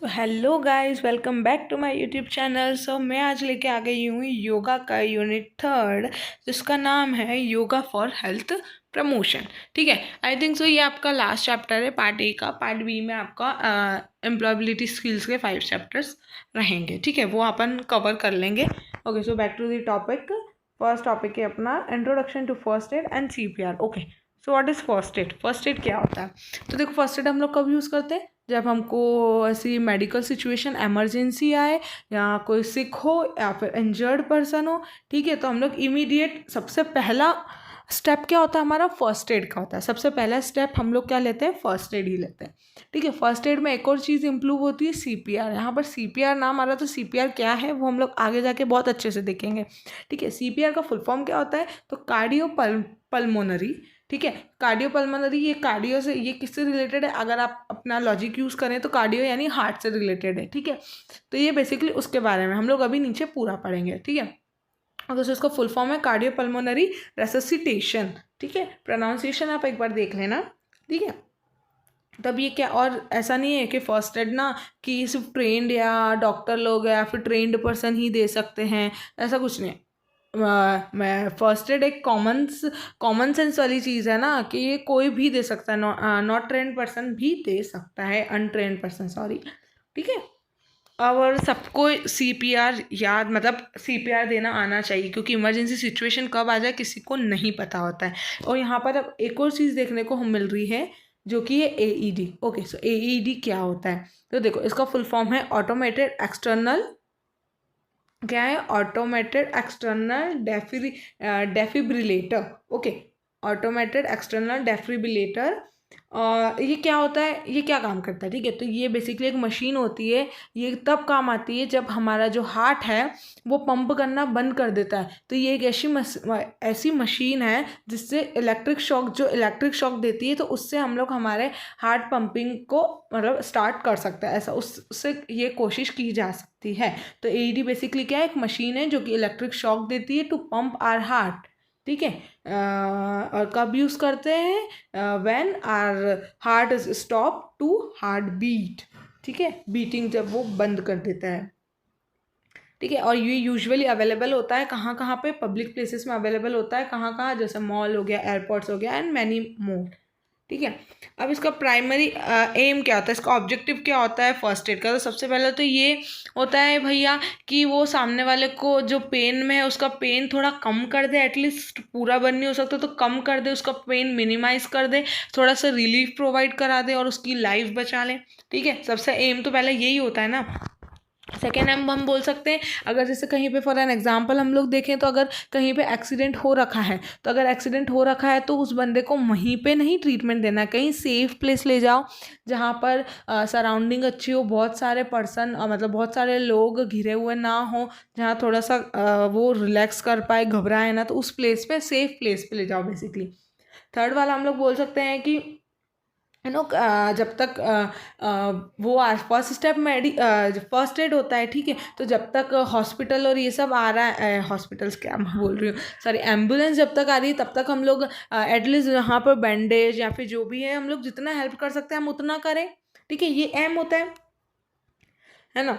So hello guys, welcome back to my YouTube channel. मैं आज लेके आ गई हूँ योगा का यूनिट 3 जिसका नाम है योगा फॉर हेल्थ प्रमोशन। ठीक है, आई थिंक सो ये आपका लास्ट चैप्टर है पार्ट ए का। पार्ट बी में आपका एम्प्लॉयबिलिटी स्किल्स के 5 चैप्टर्स रहेंगे। ठीक है, वो अपन कवर कर लेंगे। Okay, so back to the topic. First topic है अपना introduction to first aid and CPR। Okay, so what is first aid? First aid क्या होता है? तो देखो, फर्स्ट एड हम लोग कब यूज़ करते हैं? जब हमको ऐसी मेडिकल सिचुएशन इमरजेंसी आए, या कोई सिक हो, या फिर इंजर्ड पर्सन हो। ठीक है, तो हम लोग इमीडिएट सबसे पहला स्टेप क्या होता है हमारा? फर्स्ट एड का होता है। सबसे पहला स्टेप हम लोग क्या लेते हैं? फर्स्ट एड ही लेते हैं। ठीक है, फर्स्ट एड में एक और चीज़ इंप्रूव होती है, CPR। यहाँ पर CPR नाम आ रहा, तो CPR क्या है वो हम लोग आगे जाके बहुत अच्छे से देखेंगे। ठीक है, CPR का फुल फॉर्म क्या होता है? तो कार्डियो पल्मोनरी। ठीक है, कार्डियोपल्मोनरी, ये कार्डियो से, ये किससे रिलेटेड है? अगर आप अपना लॉजिक यूज़ करें तो कार्डियो यानी हार्ट से रिलेटेड है। ठीक है, तो ये बेसिकली उसके बारे में हम लोग अभी नीचे पूरा पढ़ेंगे। ठीक है, अगर इसका फुल फॉर्म है कार्डियोपल्मोनरी रेससिटेशन। ठीक है, प्रोनाउंसिएशन आप एक बार देख लेना। ठीक है, तब ये क्या, और ऐसा नहीं है कि फर्स्ट एड ना कि सिर्फ ट्रेंड या डॉक्टर लोग या फिर ट्रेंड पर्सन ही दे सकते हैं, ऐसा कुछ नहीं है। मैं फर्स्ट एड एक कॉमन सेंस वाली चीज़ है ना, कि ये कोई भी दे सकता है, नॉट ट्रेंड पर्सन भी दे सकता है, अनट्रेंड पर्सन, सॉरी। ठीक है, और सबको CPR याद, मतलब CPR देना आना चाहिए, क्योंकि इमरजेंसी सिचुएशन कब आ जाए किसी को नहीं पता होता है। और यहाँ पर अब एक और चीज़ देखने को हम मिल रही है, जो कि है AED। ओके, सो AED क्या होता है? तो देखो, इसका फुल फॉर्म है ऑटोमेटेड एक्सटर्नल, क्या है? Automated external defibrillator. Okay, automated external defibrillator. ये क्या होता है? ये क्या काम करता है? ठीक है, तो ये बेसिकली एक मशीन होती है। ये तब काम आती है जब हमारा जो हार्ट है वो पंप करना बंद कर देता है। तो ये एक ऐसी मशीन है जिससे इलेक्ट्रिक शॉक देती है, तो उससे हम लोग हमारे हार्ट पंपिंग को मतलब स्टार्ट कर सकते हैं। ऐसा उससे ये कोशिश की जा सकती है। तो AED बेसिकली क्या है? एक मशीन है जो कि इलेक्ट्रिक शॉक देती है टू पंप आर हार्ट। ठीक है, और कब यूज़ करते हैं? When are heart is stop to heart beat. ठीक है, बीटिंग जब वो बंद कर देता है। ठीक है, और ये यूजुअली अवेलेबल होता है कहाँ कहाँ पे? पब्लिक प्लेसेस में अवेलेबल होता है। कहाँ कहाँ? जैसे मॉल हो गया, एयरपोर्ट्स हो गया, एंड मैनी मोर। ठीक है, अब इसका प्राइमरी एम क्या होता है, इसका ऑब्जेक्टिव क्या होता है फर्स्ट एड का? तो सबसे पहले तो ये होता है भैया कि वो सामने वाले को जो पेन में है उसका पेन थोड़ा कम कर दे। एटलीस्ट पूरा बंद नहीं हो सकता तो कम कर दे, उसका पेन मिनिमाइज कर दे, थोड़ा सा रिलीफ प्रोवाइड करा दे और उसकी लाइफ बचा ले। ठीक है, सबसे एम तो पहले यही होता है ना। सेकेंड हम बोल सकते हैं, अगर जैसे कहीं पे फॉर एन एग्जांपल हम लोग देखें, तो अगर कहीं पे एक्सीडेंट हो रखा है, तो अगर एक्सीडेंट हो रखा है तो उस बंदे को वहीं पे नहीं ट्रीटमेंट देना है, कहीं सेफ प्लेस ले जाओ जहाँ पर सराउंडिंग अच्छी हो, बहुत सारे पर्सन मतलब बहुत सारे लोग घिरे हुए ना हो, जहाँ थोड़ा सा वो रिलैक्स कर पाए, घबराए ना, तो उस प्लेस पे, सेफ प्लेस पे ले जाओ बेसिकली। थर्ड वाला हम लोग बोल सकते हैं कि जब तक वो फर्स्ट स्टेप फर्स्ट एड होता है। ठीक है, तो जब तक हॉस्पिटल और ये सब आ रहा है, हॉस्पिटल्स क्या मैं बोल रही हूँ, सॉरी, एम्बुलेंस जब तक आ रही है तब तक हम लोग एटलीस्ट यहाँ पर बैंडेज या फिर जो भी है हम लोग जितना हेल्प कर सकते हैं हम उतना करें। ठीक है, ये एम होता है ना।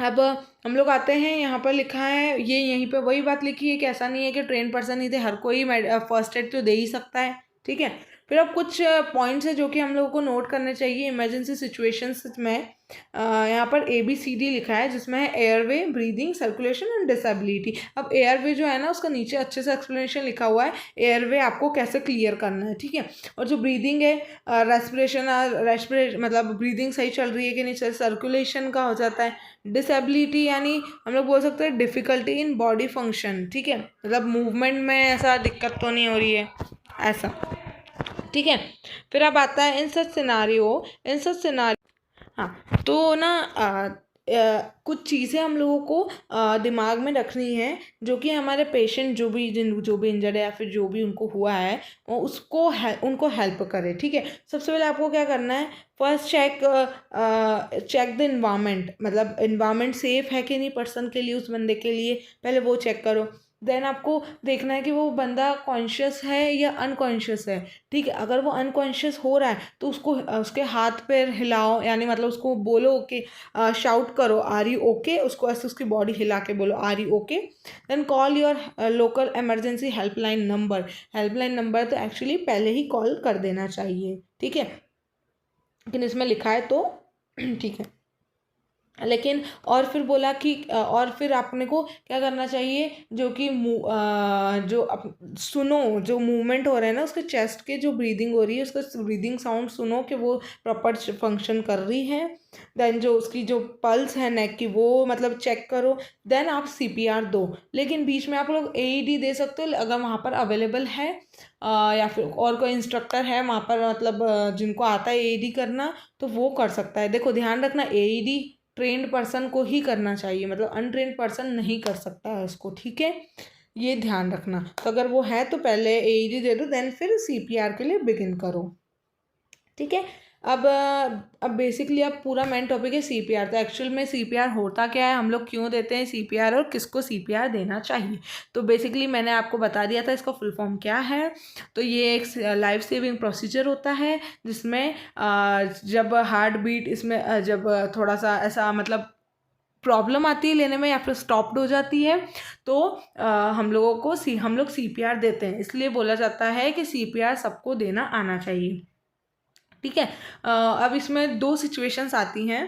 अब हम लोग आते हैं, यहाँ पर लिखा है, ये यहीं पे वही बात लिखी है कि ऐसा नहीं है कि ट्रेन पर्सन ही थे, हर कोई फर्स्ट एड तो दे ही सकता है। ठीक है, फिर अब कुछ पॉइंट्स है जो कि हम लोगों को नोट करने चाहिए इमरजेंसी सिचुएशंस में। यहाँ पर ABCD लिखा है, जिसमें है airway, breathing, circulation and disability. अब एयरवे जो है ना, उसका नीचे अच्छे से एक्सप्लेनेशन लिखा हुआ है, एयरवे आपको कैसे क्लियर करना है। ठीक है, और जो ब्रीदिंग है, रेस्पिरेशन मतलब ब्रीदिंग सही चल रही है कि नहीं, सर्कुलेशन का हो जाता है। डिसेबिलिटी यानी हम लोग बोल सकते हैं डिफ़िकल्टी इन बॉडी फंक्शन। ठीक है, मतलब मूवमेंट में ऐसा दिक्कत तो नहीं हो रही है, ऐसा। ठीक है, फिर अब आता है इन सच सिनारियो। हाँ, तो ना कुछ चीज़ें हम लोगों को दिमाग में रखनी है, जो कि हमारे पेशेंट जो भी इंजर्ड है या फिर जो भी उनको हुआ है उनको हेल्प करे। ठीक है, सबसे पहले आपको क्या करना है? फर्स्ट चेक द इन्वायरमेंट, मतलब इन्वायरमेंट सेफ है कि नहीं पर्सन के लिए, उस बंदे के लिए, पहले वो चेक करो। देन आपको देखना है कि वो बंदा कॉन्शियस है या अनकॉन्शियस है, ठीक है। अगर वो अनकॉन्शियस हो रहा है तो उसको उसके हाथ पैर हिलाओ, यानी मतलब उसको बोलो कि शाउट करो आर यू ओके, उसको ऐसे उसकी बॉडी हिला के बोलो are you okay. Then call your local emergency helpline number. Helpline number तो एक्चुअली पहले ही कॉल कर देना चाहिए, ठीक है, लेकिन इसमें लिखा है तो ठीक है। लेकिन और फिर बोला कि और फिर आपने को क्या करना चाहिए, जो कि सुनो जो मूवमेंट हो रहा है ना उसके चेस्ट के, जो ब्रीदिंग हो रही है उसका ब्रीदिंग साउंड सुनो कि वो प्रॉपर फंक्शन कर रही है। देन जो उसकी जो पल्स है नेक की वो मतलब चेक करो। देन आप सीपीआर दो, लेकिन बीच में आप लोग एईडी दे सकते हो अगर वहाँ पर अवेलेबल है, या फिर और कोई इंस्ट्रक्टर है वहाँ पर, मतलब जिनको आता है एईडी करना तो वो कर सकता है। देखो ध्यान रखना, एईडी ट्रेंड पर्सन को ही करना चाहिए, मतलब अनट्रेंड पर्सन नहीं कर सकता है उसको, ठीक है, ये ध्यान रखना। तो अगर वो है तो पहले एईडी दे दो, देन फिर सीपीआर के लिए बिगिन करो, ठीक है। अब बेसिकली अब पूरा मेन टॉपिक है सीपीआर। तो एक्चुअल में सीपीआर होता क्या है, हम लोग क्यों देते हैं सीपीआर और किसको सीपीआर देना चाहिए। तो बेसिकली मैंने आपको बता दिया था इसका फुल फॉर्म क्या है। तो ये एक लाइफ सेविंग प्रोसीजर होता है जिसमें जब हार्ट बीट इसमें जब थोड़ा सा ऐसा मतलब प्रॉब्लम आती है लेने में या फिर स्टॉप्ड हो जाती है तो हम लोग सीपीआर देते हैं। इसलिए बोला जाता है कि सीपीआर सबको देना आना चाहिए, ठीक है। अब इसमें दो सिचुएशंस आती हैं,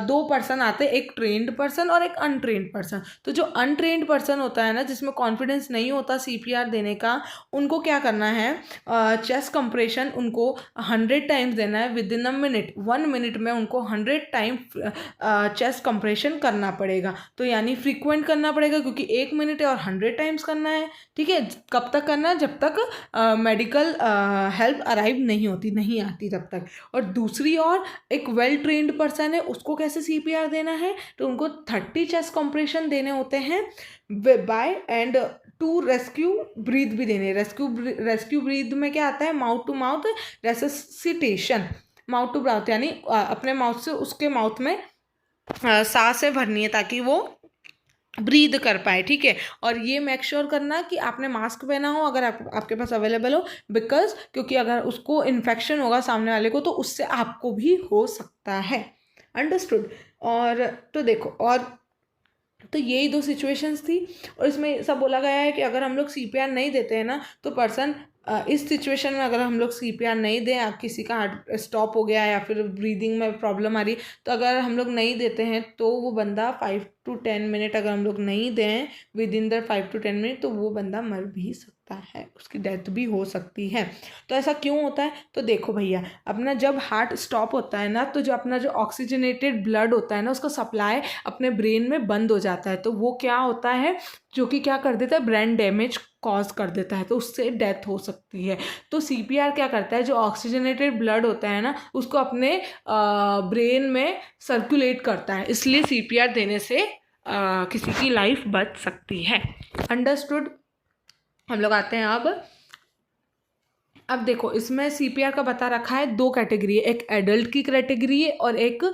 दो पर्सन आते हैं, एक ट्रेंड पर्सन और एक अनट्रेंड पर्सन। तो जो अनट्रेंड पर्सन होता है ना, जिसमें कॉन्फिडेंस नहीं होता सीपीआर देने का, उनको क्या करना है, चेस्ट कंप्रेशन उनको 100 टाइम्स देना है with in a minute. 1 minute में उनको 100 टाइम चेस्ट कंप्रेशन करना पड़ेगा। तो यानी फ्रीक्वेंट करना पड़ेगा क्योंकि 1 मिनट है और 100 टाइम्स करना है, ठीक है। कब तक करना है, जब तक मेडिकल हेल्प अराइव नहीं होती आती तब तक। और दूसरी ओर एक वेल ट्रेन्ड पर्सन है, उसको कैसे सीपीआर देना है, तो उनको 30 चेस्ट कंप्रेशन देने होते हैं by and two rescue breath भी देने। रेस्क्यू ब्रीथ में क्या आता है, mouth to mouth resuscitation, mouth to mouth यानी अपने माउथ से उसके माउथ में सांसें भरनी है ताकि वो ब्रीद कर पाए, ठीक है। और ये मेक श्योर करना कि आपने मास्क पहना हो अगर आपके पास अवेलेबल हो, बिकॉज क्योंकि अगर उसको इन्फेक्शन होगा सामने वाले को तो उससे आपको भी हो सकता है, अंडरस्टूड। और तो देखो, और तो यही दो सिचुएशंस थी और इसमें सब बोला गया है कि अगर हम लोग सीपीआर नहीं देते हैं ना तो पर्सन इस सिचुएशन में अगर हम लोग सीपीआर नहीं दें, आप किसी का हार्ट स्टॉप हो गया या फिर ब्रीदिंग में प्रॉब्लम आ रही, तो अगर हम लोग नहीं देते हैं तो वो बंदा 5 to 10 मिनट अगर हम लोग नहीं दें with in the 5 to 10 minute तो वो बंदा मर भी सकता है, उसकी डेथ भी हो सकती है। तो ऐसा क्यों होता है, तो देखो भैया, अपना जब हार्ट स्टॉप होता है ना तो जो अपना जो ऑक्सीजनेटेड ब्लड होता है ना उसका सप्लाई अपने ब्रेन में बंद हो जाता है। तो वो क्या होता है, जो कि क्या कर देता है, ब्रेन डैमेज कॉज कर देता है, तो उससे डेथ हो सकती है। तो सीपीआर क्या करता है, जो ऑक्सीजनेटेड ब्लड होता है ना उसको अपने ब्रेन में सर्कुलेट करता है, इसलिए सीपीआर देने से किसी की लाइफ बच सकती है, अंडरस्टूड। हम लोग आते हैं अब देखो इसमें सीपीआर का बता रखा है 2 कैटेगरी है, एक एडल्ट की कैटेगरी है और एक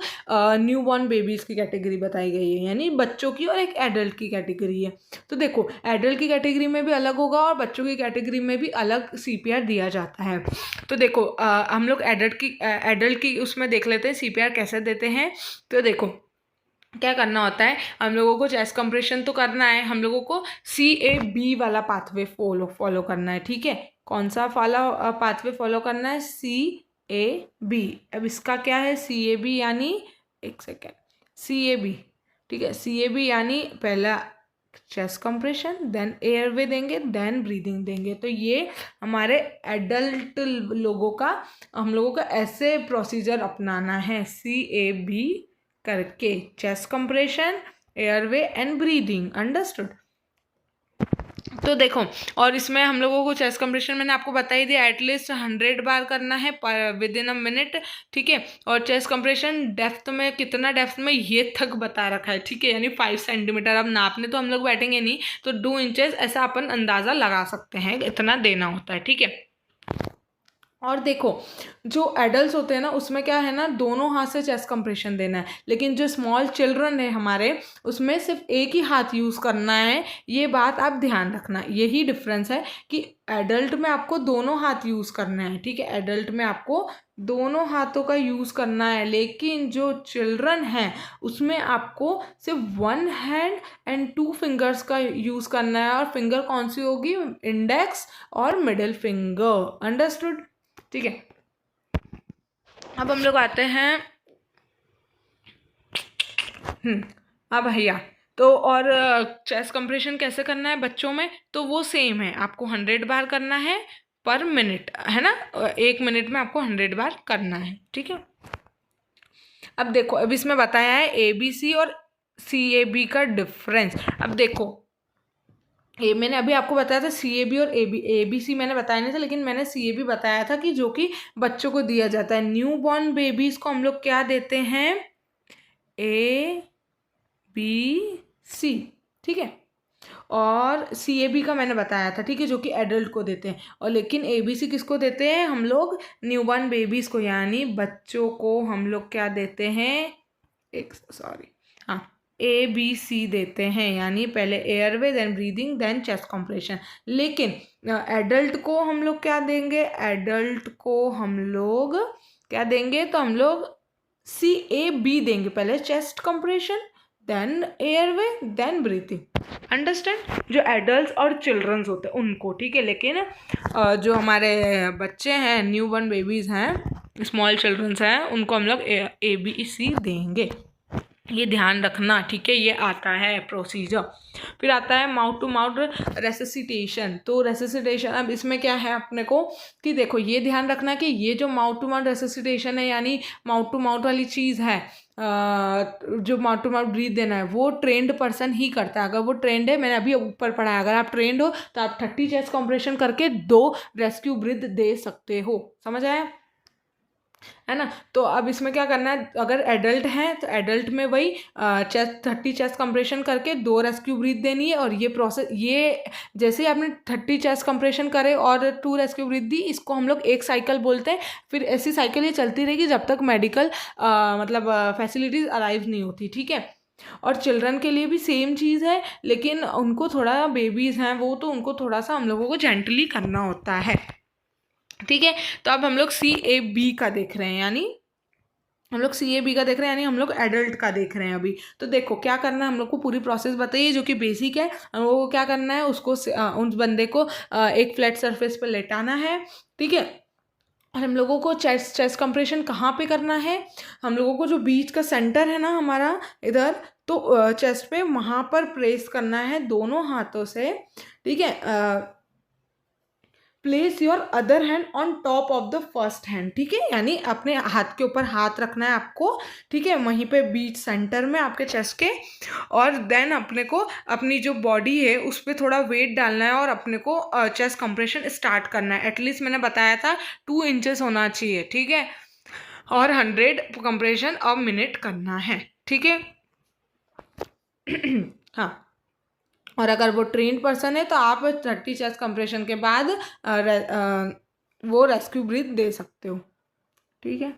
न्यू बॉर्न बेबीज़ की कैटेगरी बताई गई है, यानी बच्चों की, और एक एडल्ट की कैटेगरी है। तो देखो एडल्ट की कैटेगरी में भी अलग होगा और बच्चों की कैटेगरी में भी अलग सीपीआर दिया जाता है। तो देखो हम लोग एडल्ट की उसमें देख लेते हैं सीपीआर कैसे देते हैं। तो देखो क्या करना होता है, हम लोगों को चेस्ट कंप्रेशन तो करना है, हम लोगों को CAB वाला पाथवे फॉलो करना है, ठीक है। कौन सा पाथवे फॉलो करना है, CAB। अब इसका क्या है, CAB यानी एक सेकेंड, CAB, ठीक है। CAB यानी पहला चेस्ट कंप्रेशन, देन एयरवे देंगे, देन ब्रीदिंग देंगे। तो ये हमारे एडल्ट लोगों का, हम लोगों का ऐसे प्रोसीजर अपनाना है, CAB करके, chest compression, airway and breathing, understood. तो देखो, और इसमें हम लोगों को चेस्ट कंप्रेशन मैंने आपको बता ही दिया, एटलीस्ट 100 बार करना है विद इन अ मिनट, ठीक है। और चेस्ट कंप्रेशन डेप्थ में, कितना डेप्थ में ये तक बता रखा है, ठीक है, यानी 5 सेंटीमीटर। अब नापने तो हम लोग बैठेंगे नहीं, तो 2 इंचेस ऐसा अपन अंदाज़ा लगा सकते हैं, इतना देना होता है, ठीक है। और देखो जो एडल्ट होते हैं ना उसमें क्या है ना, दोनों हाथ से चेस्ट कंप्रेशन देना है, लेकिन जो स्मॉल चिल्ड्रन है हमारे उसमें सिर्फ एक ही हाथ यूज़ करना है। ये बात आप ध्यान रखना, यही डिफरेंस है कि एडल्ट में आपको दोनों हाथ यूज़ करना है, ठीक है, एडल्ट में आपको दोनों हाथों का यूज़ करना है, लेकिन जो चिल्ड्रन है उसमें आपको सिर्फ one hand and two fingers का यूज़ करना है। और फिंगर कौन सी होगी, इंडेक्स और मिडिल फिंगर। अंडरस्टूड? ठीक है, अब हम लोग आते हैं अब भैया तो और चेस्ट कंप्रेशन कैसे करना है बच्चों में, तो वो सेम है, आपको 100 बार करना है पर मिनट, है ना, 1 मिनट में आपको 100 बार करना है, ठीक है। अब देखो, अब इसमें बताया है ABC और CAB का डिफरेंस। अब देखो मैंने अभी आपको बताया था CAB और ABC मैंने बताया नहीं था, लेकिन मैंने CAB बताया था कि जो कि बच्चों को दिया जाता है। न्यू बॉर्न बेबीज को हम लोग क्या देते हैं, ABC, ठीक है। और CAB का मैंने बताया था, ठीक है, जो कि एडल्ट को देते हैं। और लेकिन ABC किसको देते हैं हम लोग, न्यूबॉर्न बेबीज को, यानी बच्चों को हम लोग क्या देते हैं, हाँ, ABC देते हैं, यानी पहले airway then breathing then chest compression. लेकिन एडल्ट को हम लोग क्या देंगे, एडल्ट को हम लोग क्या देंगे, तो हम लोग CAB देंगे, पहले chest compression then airway then breathing. Understand? जो एडल्ट और चिल्ड्रंस होते हैं उनको, ठीक है, लेकिन जो हमारे बच्चे हैं, न्यू बॉर्न बेबीज हैं, स्मॉल चिल्ड्रंस हैं, उनको हम लोग ABC देंगे। ये ध्यान रखना, ठीक है, ये आता है प्रोसीजर। फिर आता है माउथ टू माउथ रेसिसिटेशन। तो रेसिसिटेशन, अब इसमें क्या है अपने को कि देखो ये ध्यान रखना कि ये जो माउथ टू माउथ रेसिसिटेशन है, यानी माउथ टू माउथ वाली चीज़ है, जो माउथ टू माउथ ब्रीथ देना है, वो ट्रेंड पर्सन ही करता है। अगर वो ट्रेंड है, मैंने अभी ऊपर पढ़ा है, अगर आप ट्रेंड हो तो आप 30 चेस्ट कंप्रेशन करके 2 रेस्क्यू ब्रीथ दे सकते हो। समझ आया, है ना। तो अब इसमें क्या करना है, अगर एडल्ट हैं तो एडल्ट में वही 30 चेस्ट कंप्रेशन करके 2 रेस्क्यू ब्रीथ देनी है। और ये प्रोसेस, ये जैसे ही आपने 30 चेस्ट कंप्रेशन करे और 2 रेस्क्यू ब्रीथ दी, इसको हम लोग एक साइकिल बोलते हैं। फिर ऐसी साइकिल ये चलती रहेगी जब तक मेडिकल मतलब फैसिलिटीज़ अराइव नहीं होती, ठीक है। और चिल्ड्रन के लिए भी सेम चीज़ है, लेकिन उनको थोड़ा, बेबीज़ हैं वो, तो उनको थोड़ा सा हम लोगों को जेंटली करना होता है, ठीक है। तो अब हम लोग CAB का देख रहे हैं, यानी हम लोग CAB का देख रहे हैं, यानी हम लोग एडल्ट का देख रहे हैं अभी। तो देखो क्या करना है, हम लोग को पूरी प्रोसेस बताइए जो कि बेसिक है। हम लोगों को क्या करना है, उसको उस बंदे को एक फ्लैट सरफेस पर लेटाना है, ठीक है। और हम लोगों को चेस्ट कंप्रेशन कहाँ पे करना है, हम लोगों को जो बीच का सेंटर है ना हमारा इधर, तो चेस्ट पे वहाँ पर प्रेस करना है दोनों हाथों से, ठीक है। Place your other hand on top of the first hand, ठीक है, यानी अपने हाथ के ऊपर हाथ रखना है आपको, ठीक है, वहीं पे बीच सेंटर में आपके चेस्ट के। और देन अपने को अपनी जो बॉडी है उस पर थोड़ा वेट डालना है और अपने को चेस्ट कंप्रेशन स्टार्ट करना है। एटलीस्ट मैंने बताया था 2 इंचेस होना चाहिए, ठीक है, और 100 कंप्रेशन अ मिनट करना है, ठीक है। हाँ, और अगर वो ट्रेंड पर्सन है तो आप 30 चेस्ट कंप्रेशन के बाद वो रेस्क्यू ब्रीथ दे सकते हो, ठीक है।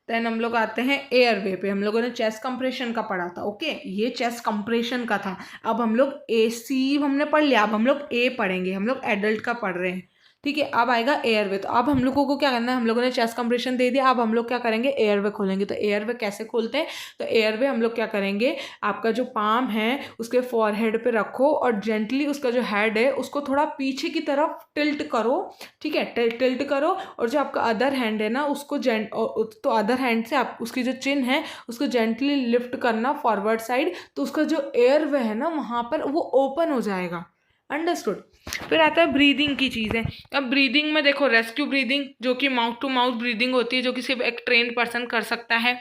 देन हम लोग आते हैं एयरवे पे। हम लोगों ने चेस्ट कंप्रेशन का पढ़ा था, ओके, ये चेस्ट कंप्रेशन का था। अब हम लोग AC हमने पढ़ लिया, अब हम लोग A पढ़ेंगे, हम लोग एडल्ट का पढ़ रहे हैं, ठीक है। अब आएगा एयरवे। तो अब हम लोगों को क्या करना है, हम लोगों ने चेस्ट कंप्रेशन दे दिया, अब हम लोग क्या करेंगे, एयरवे खोलेंगे। तो एयरवे कैसे खोलते हैं, तो एयरवे हम लोग क्या करेंगे, आपका जो पाम है उसके फॉरहेड पे रखो और जेंटली उसका जो हेड है उसको थोड़ा पीछे की तरफ टिल्ट करो, ठीक है, टिल्ट करो। और जो आपका अदर हैंड है ना उसको तो अदर हैंड से आप उसकी जो चिन है उसको जेंटली लिफ्ट करना फॉरवर्ड साइड, तो उसका जो एयरवे है ना वहाँ पर वो ओपन हो जाएगा। अंडरस्टूड? फिर आता है ब्रीदिंग की चीज़ें। अब ब्रीदिंग में देखो, रेस्क्यू ब्रीदिंग जो कि माउथ टू माउथ ब्रीदिंग होती है, जो कि सिर्फ एक ट्रेन्ड पर्सन कर सकता है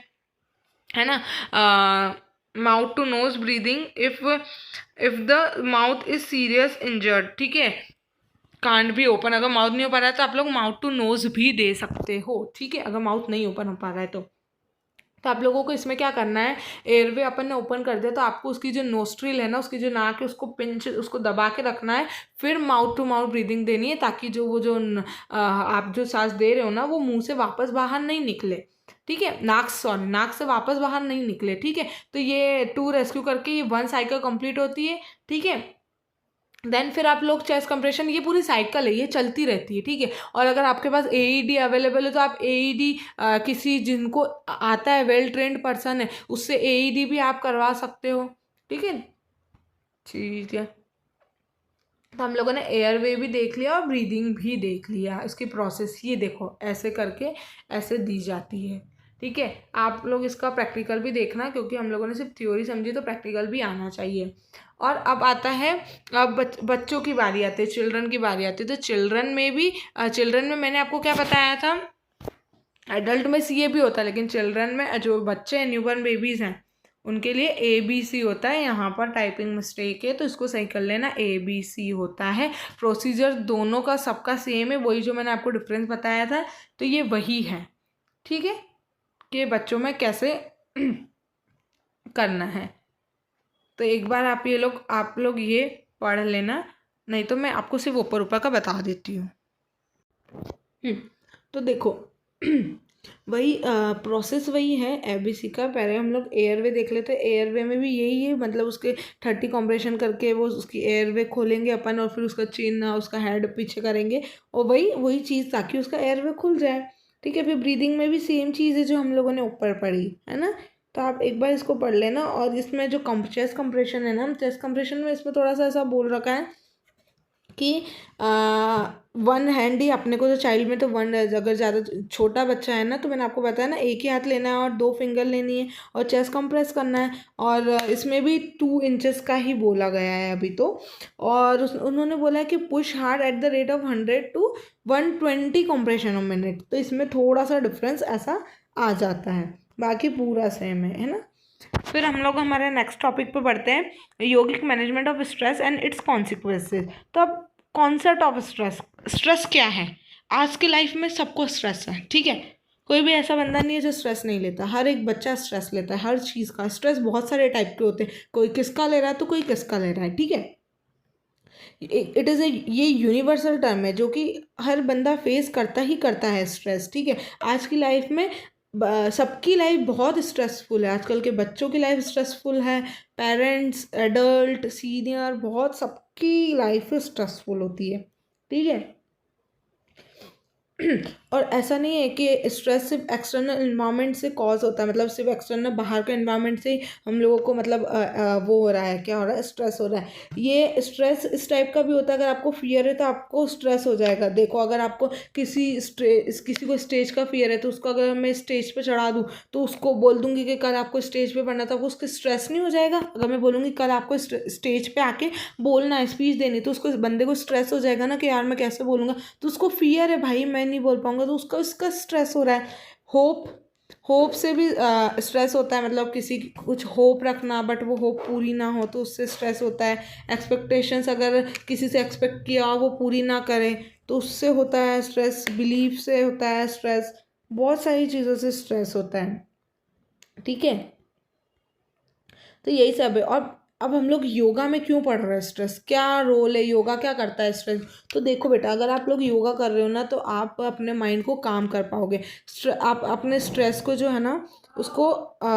ना। Mouth to nose breathing, if the mouth is serious injured, ठीक है, कांट भी ओपन। अगर माउथ नहीं हो पा रहा है तो आप लोग माउथ टू नोज भी दे सकते हो, ठीक है, अगर माउथ नहीं ओपन हो पा रहा है तो। तो आप लोगों को इसमें क्या करना है, एयरवे अपन ने ओपन कर दिया तो आपको उसकी जो नोस्ट्रिल है ना, उसकी जो नाक है, उसको पिंच, उसको दबा के रखना है, फिर माउथ टू माउथ ब्रीदिंग देनी है, ताकि जो वो जो आप जो सांस दे रहे हो ना वो मुंह से वापस बाहर नहीं निकले, ठीक है, नाक से वापस बाहर नहीं निकले, ठीक है। तो ये 2 रेस्क्यू करके ये 1 साइकिल कंप्लीट होती है, ठीक है। देन फिर आप लोग चेस्ट कंप्रेशन, ये पूरी साइकिल है, ये चलती रहती है, ठीक है। और अगर आपके पास एईडी अवेलेबल है तो आप एईडी किसी जिनको आता है, वेल ट्रेंड पर्सन है, उससे एईडी भी आप करवा सकते हो, ठीक है। ठीक है, तो हम लोगों ने एयरवे भी देख लिया और ब्रीदिंग भी देख लिया, इसकी प्रोसेस ये देखो ऐसे करके ऐसे दी जाती है, ठीक है। आप लोग इसका प्रैक्टिकल भी देखना, क्योंकि हम लोगों ने सिर्फ थ्योरी समझी तो प्रैक्टिकल भी आना चाहिए। और अब आता है, अब बच्चों की बारी आती है, चिल्ड्रन की बारी आती है। तो चिल्ड्रन में मैंने आपको क्या बताया था, एडल्ट में सी ए भी होता है, लेकिन चिल्ड्रन में जो बच्चे हैं, न्यूबॉर्न बेबीज़ हैं, उनके लिए ABC होता है। यहाँ पर टाइपिंग मिस्टेक है तो इसको सही कर लेना, ABC होता है। प्रोसीजर दोनों का सबका सेम है, वही जो मैंने आपको डिफरेंस बताया था, तो ये वही है, ठीक है, कि बच्चों में कैसे करना है। तो एक बार आप लोग ये पढ़ लेना, नहीं तो मैं आपको सिर्फ ऊपर ऊपर का बता देती हूँ। तो देखो वही प्रोसेस वही है ABC का। पहले हम लोग एयरवे देख लेते हैं, एयरवे में भी यही है, मतलब उसके 30 कॉम्प्रेशन करके वो उसकी एयरवे खोलेंगे अपन, और फिर उसका चिन, उसका हेड पीछे करेंगे, और वही चीज़, ताकि उसका एयरवे खुल जाए, ठीक है। फिर ब्रीदिंग में भी सेम चीज़ है जो हम लोगों ने ऊपर पढ़ी है ना। तो आप एक बार इसको पढ़ लेना। और इसमें जो चेस्ट कंप्रेशन है ना, चेस्ट कंप्रेशन में इसमें थोड़ा सा ऐसा बोल रखा है कि 1 हैंड ही अपने को, तो चाइल्ड में तो 1, अगर ज़्यादा छोटा बच्चा है ना, तो मैंने आपको बताया ना, एक ही हाथ लेना है और 2 फिंगर लेनी है और चेस्ट कंप्रेस करना है। और इसमें भी 2 इंचेस का ही बोला गया है अभी तो। और उन्होंने बोला है कि push hard at the rate of 100 to 120 compression a minute. तो इसमें थोड़ा सा डिफरेंस ऐसा आ जाता है, बाकी पूरा सेम है ना। फिर हम लोग हमारे नेक्स्ट टॉपिक पे बढ़ते हैं, yogic management of stress and its consequences. तो अब कॉन्सेप्ट ऑफ स्ट्रेस क्या है? आज की लाइफ में सबको स्ट्रेस है, ठीक है। कोई भी ऐसा बंदा नहीं है जो स्ट्रेस नहीं लेता, हर एक बच्चा स्ट्रेस लेता है, हर चीज़ का स्ट्रेस बहुत सारे टाइप के होते हैं, कोई किसका ले रहा है तो कोई किसका ले रहा है, ठीक है। इट इज़ ये यूनिवर्सल टर्म है जो कि हर बंदा फेस करता ही करता है स्ट्रेस, ठीक है। आज की लाइफ में सबकी लाइफ बहुत स्ट्रेसफुल है, आजकल के बच्चों की लाइफ स्ट्रेसफुल है, पेरेंट्स, एडल्ट, सीनियर, बहुत सबकी लाइफ स्ट्रेसफुल होती है, ठीक है। और ऐसा नहीं है कि स्ट्रेस सिर्फ एक्सटर्नल इन्वायरमेंट से कॉज होता है, मतलब सिर्फ एक्सटर्नल बाहर के इन्वायरमेंट से ही हम लोगों को मतलब वो हो रहा है, क्या हो रहा है, स्ट्रेस हो रहा है। ये स्ट्रेस इस टाइप का भी होता है, अगर आपको फियर है तो आपको स्ट्रेस हो जाएगा। देखो, अगर आपको किसी को स्टेज का फियर है, तो उसको अगर मैं स्टेज पे चढ़ा दूँ तो उसको बोल दूंगी कि कल आपको स्टेज पे पढ़ना था, वो उसको स्ट्रेस नहीं हो जाएगा? अगर मैं बोलूँगी कल आपको स्टेज पे आके बोलना है, स्पीच देनी, तो उसको बंदे को स्ट्रेस हो जाएगा ना कि यार मैं कैसे बोलूँगा, तो उसको फियर है भाई मैं नहीं बोल पाऊंगा, तो उसका स्ट्रेस हो रहा है। होप से भी स्ट्रेस होता है, मतलब किसी की कुछ होप रखना बट वो होप पूरी ना हो तो उससे स्ट्रेस होता है। एक्सपेक्टेशंस, अगर किसी से एक्सपेक्ट किया वो पूरी ना करे तो उससे होता है स्ट्रेस। बिलीफ से होता है स्ट्रेस, बहुत सारी चीज़ों से स्ट्रेस होता है, ठीक है। तो यही सब है। और अब हम लोग योगा में क्यों पढ़ रहे हैं, स्ट्रेस क्या रोल है, योगा क्या करता है स्ट्रेस? तो देखो बेटा, अगर आप लोग योगा कर रहे हो ना, तो आप अपने माइंड को काम कर पाओगे, आप अपने स्ट्रेस को जो है ना उसको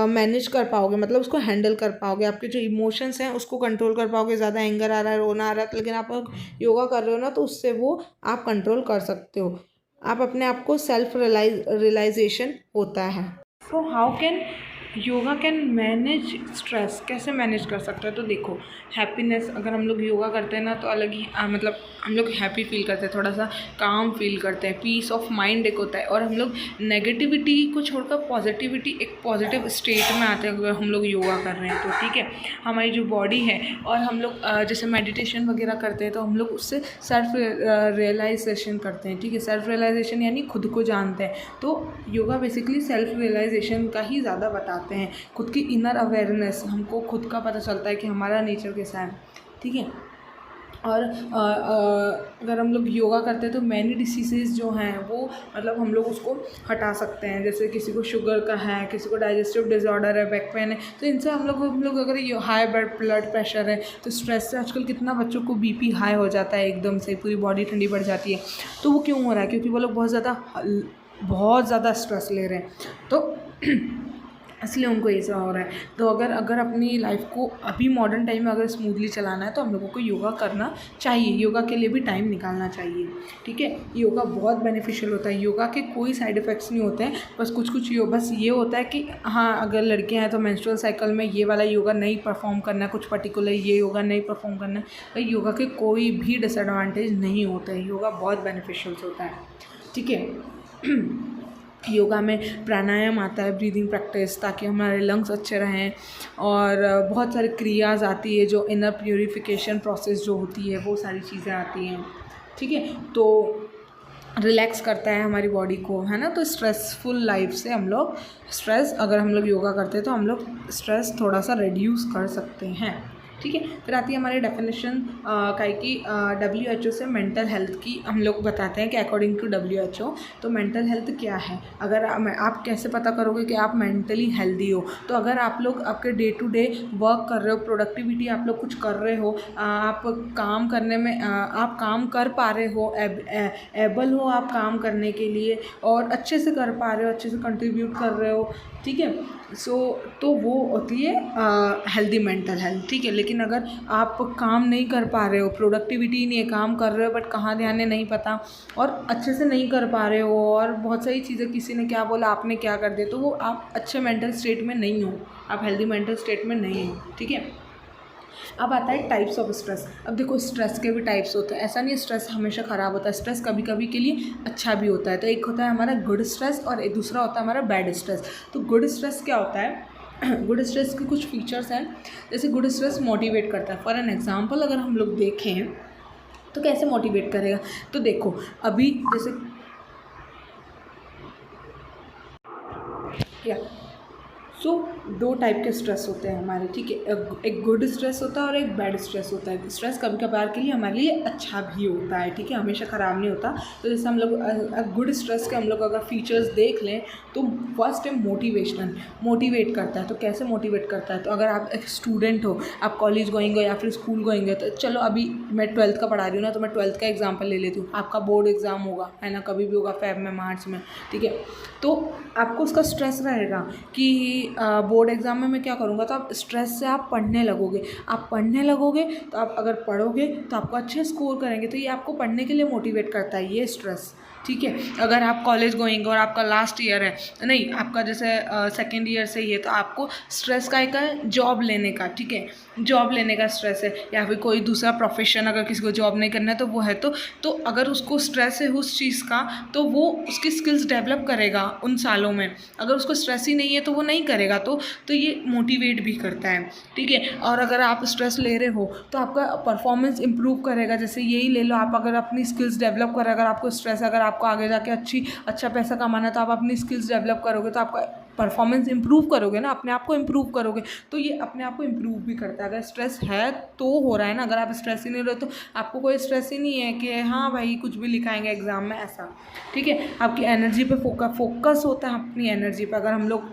मैनेज कर पाओगे, मतलब उसको हैंडल कर पाओगे, आपके जो इमोशंस हैं उसको कंट्रोल कर पाओगे। ज़्यादा एंगर आ रहा है, रोना आ रहा है, लेकिन आप योगा कर रहे हो ना तो उससे वो आप कंट्रोल कर सकते हो, आप अपने आप को सेल्फ रियलाइजेशन होता है। So how can yoga can manage stress, कैसे मैनेज कर सकते हैं? तो देखो, हैप्पीनेस, अगर हम लोग योगा करते हैं ना तो अलग ही मतलब हम लोग हैप्पी फील करते हैं, थोड़ा सा काम फील करते हैं, पीस ऑफ माइंड एक होता है, और हम लोग नेगेटिविटी को छोड़कर पॉजिटिविटी, एक पॉजिटिव स्टेट में आते हैं अगर हम लोग योगा कर रहे हैं तो, ठीक है। हमारी जो बॉडी है, और हम लोग जैसे मेडिटेशन वगैरह करते हैं तो हम लोग उससे सेल्फ रियलाइजेशन करते हैं, ठीक है। सेल्फ रियलाइजेशन यानी खुद को जानते हैं, तो योगा बेसिकली सेल्फ रियलाइजेशन का ही ज़्यादा बताते हैं, खुद की इनर अवेयरनेस, हमको खुद का पता चलता है कि हमारा नेचर कैसा है, ठीक है। और अगर हम लोग योगा करते हैं तो मैनी डिसीज़ेज़ जो हैं वो मतलब हम लोग उसको हटा सकते हैं। जैसे किसी को शुगर का है, किसी को डाइजेस्टिव डिसऑर्डर है, बैक पेन है, तो इनसे हम लोग अगर ये हाई ब्लड प्रेशर है तो स्ट्रेस से आजकल कितना बच्चों को बीपी हाई हो जाता है, एकदम से पूरी बॉडी ठंडी पड़ जाती है। तो वो क्यों हो रहा है? क्योंकि वो लोग बहुत ज़्यादा स्ट्रेस ले रहे हैं, तो इसलिए उनको ऐसा हो रहा है। तो अगर अपनी लाइफ को अभी मॉडर्न टाइम में अगर स्मूथली चलाना है तो हम लोगों को योगा करना चाहिए, योगा के लिए भी टाइम निकालना चाहिए, ठीक है। योगा बहुत बेनिफिशियल होता है, योगा के कोई साइड इफ़ेक्ट्स नहीं होते हैं, बस कुछ बस ये होता है कि हाँ, अगर लड़कियां हैं तो मेंस्ट्रुअल साइकिल में ये वाला योगा नहीं परफॉर्म करना है, कुछ पर्टिकुलर ये योगा नहीं परफॉर्म करना है। भाई योगा के कोई भी डिसएडवांटेज नहीं होता है, योगा बहुत बेनिफिशियल होता है, ठीक है। योगा में प्राणायाम आता है, ब्रीदिंग प्रैक्टिस, ताकि हमारे लंग्स अच्छे रहें, और बहुत सारी क्रियाज आती है जो इनर प्यूरिफिकेशन प्रोसेस जो होती है वो सारी चीज़ें आती हैं, ठीक है। तो रिलैक्स करता है हमारी बॉडी को, है ना। तो स्ट्रेसफुल लाइफ से अगर हम लोग योगा करते हैं तो हम लोग स्ट्रेस थोड़ा सा रिड्यूस कर सकते हैं, ठीक है। फिर आती है हमारी डेफिनेशन की WHO से मेंटल हेल्थ की हम लोग बताते हैं कि अकॉर्डिंग टू WHO तो मेंटल हेल्थ क्या है। अगर आप कैसे पता करोगे कि आप मेंटली हेल्दी हो? तो अगर आप लोग आपके डे टू डे वर्क कर रहे हो, प्रोडक्टिविटी आप लोग कुछ कर रहे हो, आप काम करने में आप काम कर पा रहे हो, एबल हो आप काम करने के लिए, और अच्छे से कर पा रहे हो, अच्छे से कंट्रीब्यूट कर रहे हो, ठीक है। तो वो होती है हेल्दी मेंटल हेल्थ, ठीक है। लेकिन अगर आप काम नहीं कर पा रहे हो, प्रोडक्टिविटी नहीं है, काम कर रहे हो बट कहाँ ध्यान है नहीं पता, और अच्छे से नहीं कर पा रहे हो, और बहुत सारी चीज़ें, किसी ने क्या बोला आपने क्या कर दिया, तो वो आप अच्छे मेंटल स्टेट में नहीं हो, आप हेल्दी मेंटल स्टेट में नहीं हो, ठीक है। अब आता है टाइप्स ऑफ स्ट्रेस। अब देखो, स्ट्रेस के भी टाइप्स होते हैं, ऐसा नहीं है स्ट्रेस हमेशा ख़राब होता है, स्ट्रेस कभी कभी के लिए अच्छा भी होता है। तो एक होता है हमारा गुड स्ट्रेस और एक दूसरा होता है हमारा बैड स्ट्रेस। तो गुड स्ट्रेस क्या होता है? गुड स्ट्रेस के कुछ फीचर्स हैं। जैसे गुड स्ट्रेस मोटिवेट करता है। फॉर एन एग्जाम्पल अगर हम लोग देखें तो कैसे मोटिवेट करेगा, तो देखो अभी जैसे या दो टाइप के स्ट्रेस होते हैं हमारे, ठीक है। एक गुड स्ट्रेस होता है और एक बैड स्ट्रेस होता है। स्ट्रेस कभी कभार के लिए हमारे लिए अच्छा भी होता है, ठीक है, हमेशा ख़राब नहीं होता। तो जैसे हम लोग गुड स्ट्रेस के हम लोग अगर फीचर्स देख लें तो फर्स्ट है मोटिवेशन, मोटिवेट करता है। तो कैसे मोटिवेट करता है? तो अगर आप एक स्टूडेंट हो, आप कॉलेज गोइंग हो या फिर स्कूल गोइंग हो, तो चलो अभी मैं 12th का पढ़ा रही हूँ ना, तो मैं 12th का एग्जाम्पल ले लेती हूँ। आपका बोर्ड एग्ज़ाम होगा, है ना, कभी भी होगा, फेब में, मार्च में, ठीक है। तो आपको उसका स्ट्रेस रहेगा कि बोर्ड एग्ज़ाम में मैं क्या करूँगा, तो आप स्ट्रेस से आप पढ़ने लगोगे। तो आप अगर पढ़ोगे तो आपको अच्छे स्कोर करेंगे। तो ये आपको पढ़ने के लिए मोटिवेट करता है, ये स्ट्रेस, ठीक है। अगर आप कॉलेज गोइंग और आपका लास्ट ईयर है, नहीं आपका जैसे सेकेंड ईयर से ही है, तो आपको स्ट्रेस का एक है जॉब लेने का, ठीक है, जॉब लेने का स्ट्रेस है, या फिर कोई दूसरा प्रोफेशन अगर किसी को जॉब नहीं करना है तो वो है। तो अगर उसको स्ट्रेस है उस चीज़ का, तो वो उसकी स्किल्स डेवलप करेगा उन सालों में। अगर उसको स्ट्रेस ही नहीं है तो वो नहीं करेगा। तो ये मोटिवेट भी करता है, ठीक है। और अगर आप स्ट्रेस ले रहे हो तो आपका परफॉर्मेंस इंप्रूव करेगा। जैसे यही ले लो, आप अगर अपनी स्किल्स डेवलप करें, अगर आपको स्ट्रेस, अगर आपको आगे जाके अच्छा पैसा कमाना है, तो आप अपनी स्किल्स डेवलप करोगे तो आपका परफॉर्मेंस इंप्रूव करोगे ना, अपने आप को इंप्रूव करोगे। तो ये अपने आप को इंप्रूव भी करता है। अगर स्ट्रेस है तो हो रहा है ना, अगर आप स्ट्रेस ही नहीं रहे तो आपको कोई स्ट्रेस ही नहीं है कि हाँ भाई कुछ भी लिखाएंगे एग्ज़ाम में, ऐसा, ठीक है। आपकी एनर्जी पे फोकस होता है, अपनी एनर्जी पे। अगर हम लोग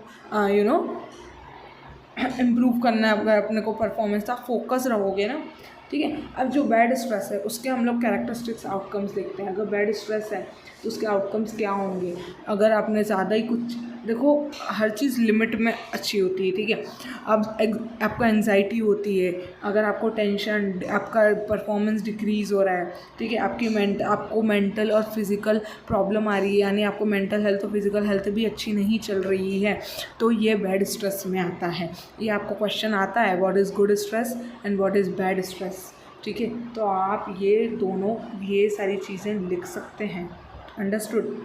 इम्प्रूव करना है अगर अपने को परफॉर्मेंस, तो आप फोकस रहोगे ना, ठीक है। अब जो बैड स्ट्रेस है उसके हम लोग कैरेक्टरिस्टिक्स आउटकम्स देखते हैं। अगर बैड स्ट्रेस है तो उसके आउटकम्स क्या होंगे? अगर आपने ज़्यादा ही कुछ, देखो हर चीज़ लिमिट में अच्छी होती है, ठीक है। अब आपको एंजाइटी होती है, अगर आपको टेंशन, आपका परफॉर्मेंस डिक्रीज़ हो रहा है, ठीक है, आपको मेंटल और फिज़िकल प्रॉब्लम आ रही है, यानी आपको मेंटल हेल्थ और फिज़िकल हेल्थ भी अच्छी नहीं चल रही है, तो ये बैड स्ट्रेस में आता है। ये आपको क्वेश्चन आता है, what is good stress and what is bad stress, ठीक है। तो आप ये सारी चीज़ें लिख सकते हैं। अंडरस्टूड?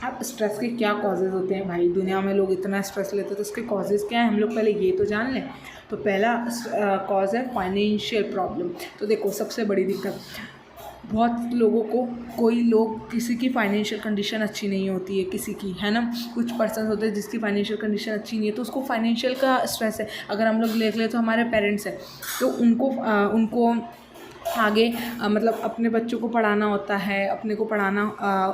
अब स्ट्रेस के क्या कॉजेज़ होते हैं भाई? दुनिया में लोग इतना स्ट्रेस लेते हैं, तो उसके कॉजेज़ क्या हैं, हम लोग पहले ये तो जान लें। तो पहला कॉज है फाइनेंशियल प्रॉब्लम। तो देखो सबसे बड़ी दिक्कत, बहुत लोगों को, किसी की फाइनेंशियल कंडीशन अच्छी नहीं होती है, किसी की, है ना, कुछ पर्सन होते हैं जिसकी फाइनेंशियल कंडीशन अच्छी नहीं है, तो उसको फाइनेंशियल का स्ट्रेस है। अगर हम लोग देख ले तो हमारे पेरेंट्स हैं, तो उनको आगे मतलब अपने बच्चों को पढ़ाना होता है, अपने को पढ़ाना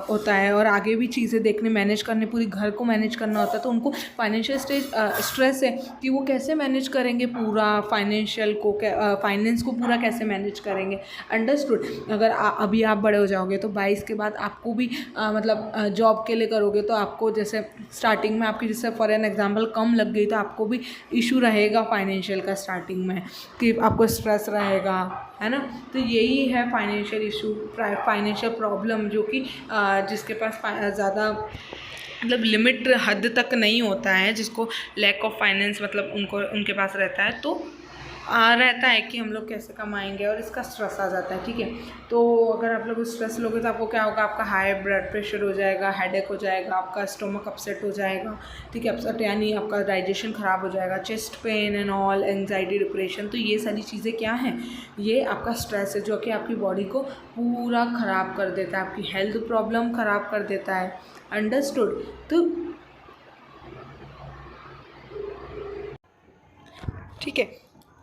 होता है, और आगे भी चीज़ें देखने मैनेज करने, पूरी घर को मैनेज करना होता है। तो उनको फाइनेंशियल स्ट्रेस है कि वो कैसे मैनेज करेंगे पूरा फाइनेंशियल को, फाइनेंस को पूरा कैसे मैनेज करेंगे। अंडरस्टूड। अगर अभी आप बड़े हो जाओगे तो 22 के बाद आपको भी मतलब जॉब के लिए करोगे तो आपको जैसे स्टार्टिंग में आपकी जैसे फॉर एन एग्जांपल कम लग गई तो आपको भी इशू रहेगा फाइनेंशियल का स्टार्टिंग में, कि आपको स्ट्रेस रहेगा, है ना। तो यही है फाइनेंशियल इशू, फाइनेंशियल प्रॉब्लम, जो कि जिसके पास ज़्यादा मतलब लिमिट हद तक नहीं होता है, जिसको लैक ऑफ फाइनेंस मतलब उनके पास रहता है, तो रहता है कि हम लोग कैसे कमाएंगे, और इसका स्ट्रेस आ जाता है। ठीक है, तो अगर आप लोग स्ट्रेस लोगे तो आपको क्या होगा, आपका हाई ब्लड प्रेशर हो जाएगा, हेडेक हो जाएगा, आपका स्टोमक अपसेट हो जाएगा। ठीक है, अपसेट यानी आपका डाइजेशन ख़राब हो जाएगा, chest pain and all, anxiety, depression. तो ये सारी चीज़ें क्या हैं, ये आपका स्ट्रेस है, जो कि आपकी बॉडी को पूरा ख़राब कर देता है, आपकी हेल्थ प्रॉब्लम ख़राब कर देता है। अंडरस्टूड। तो ठीक है,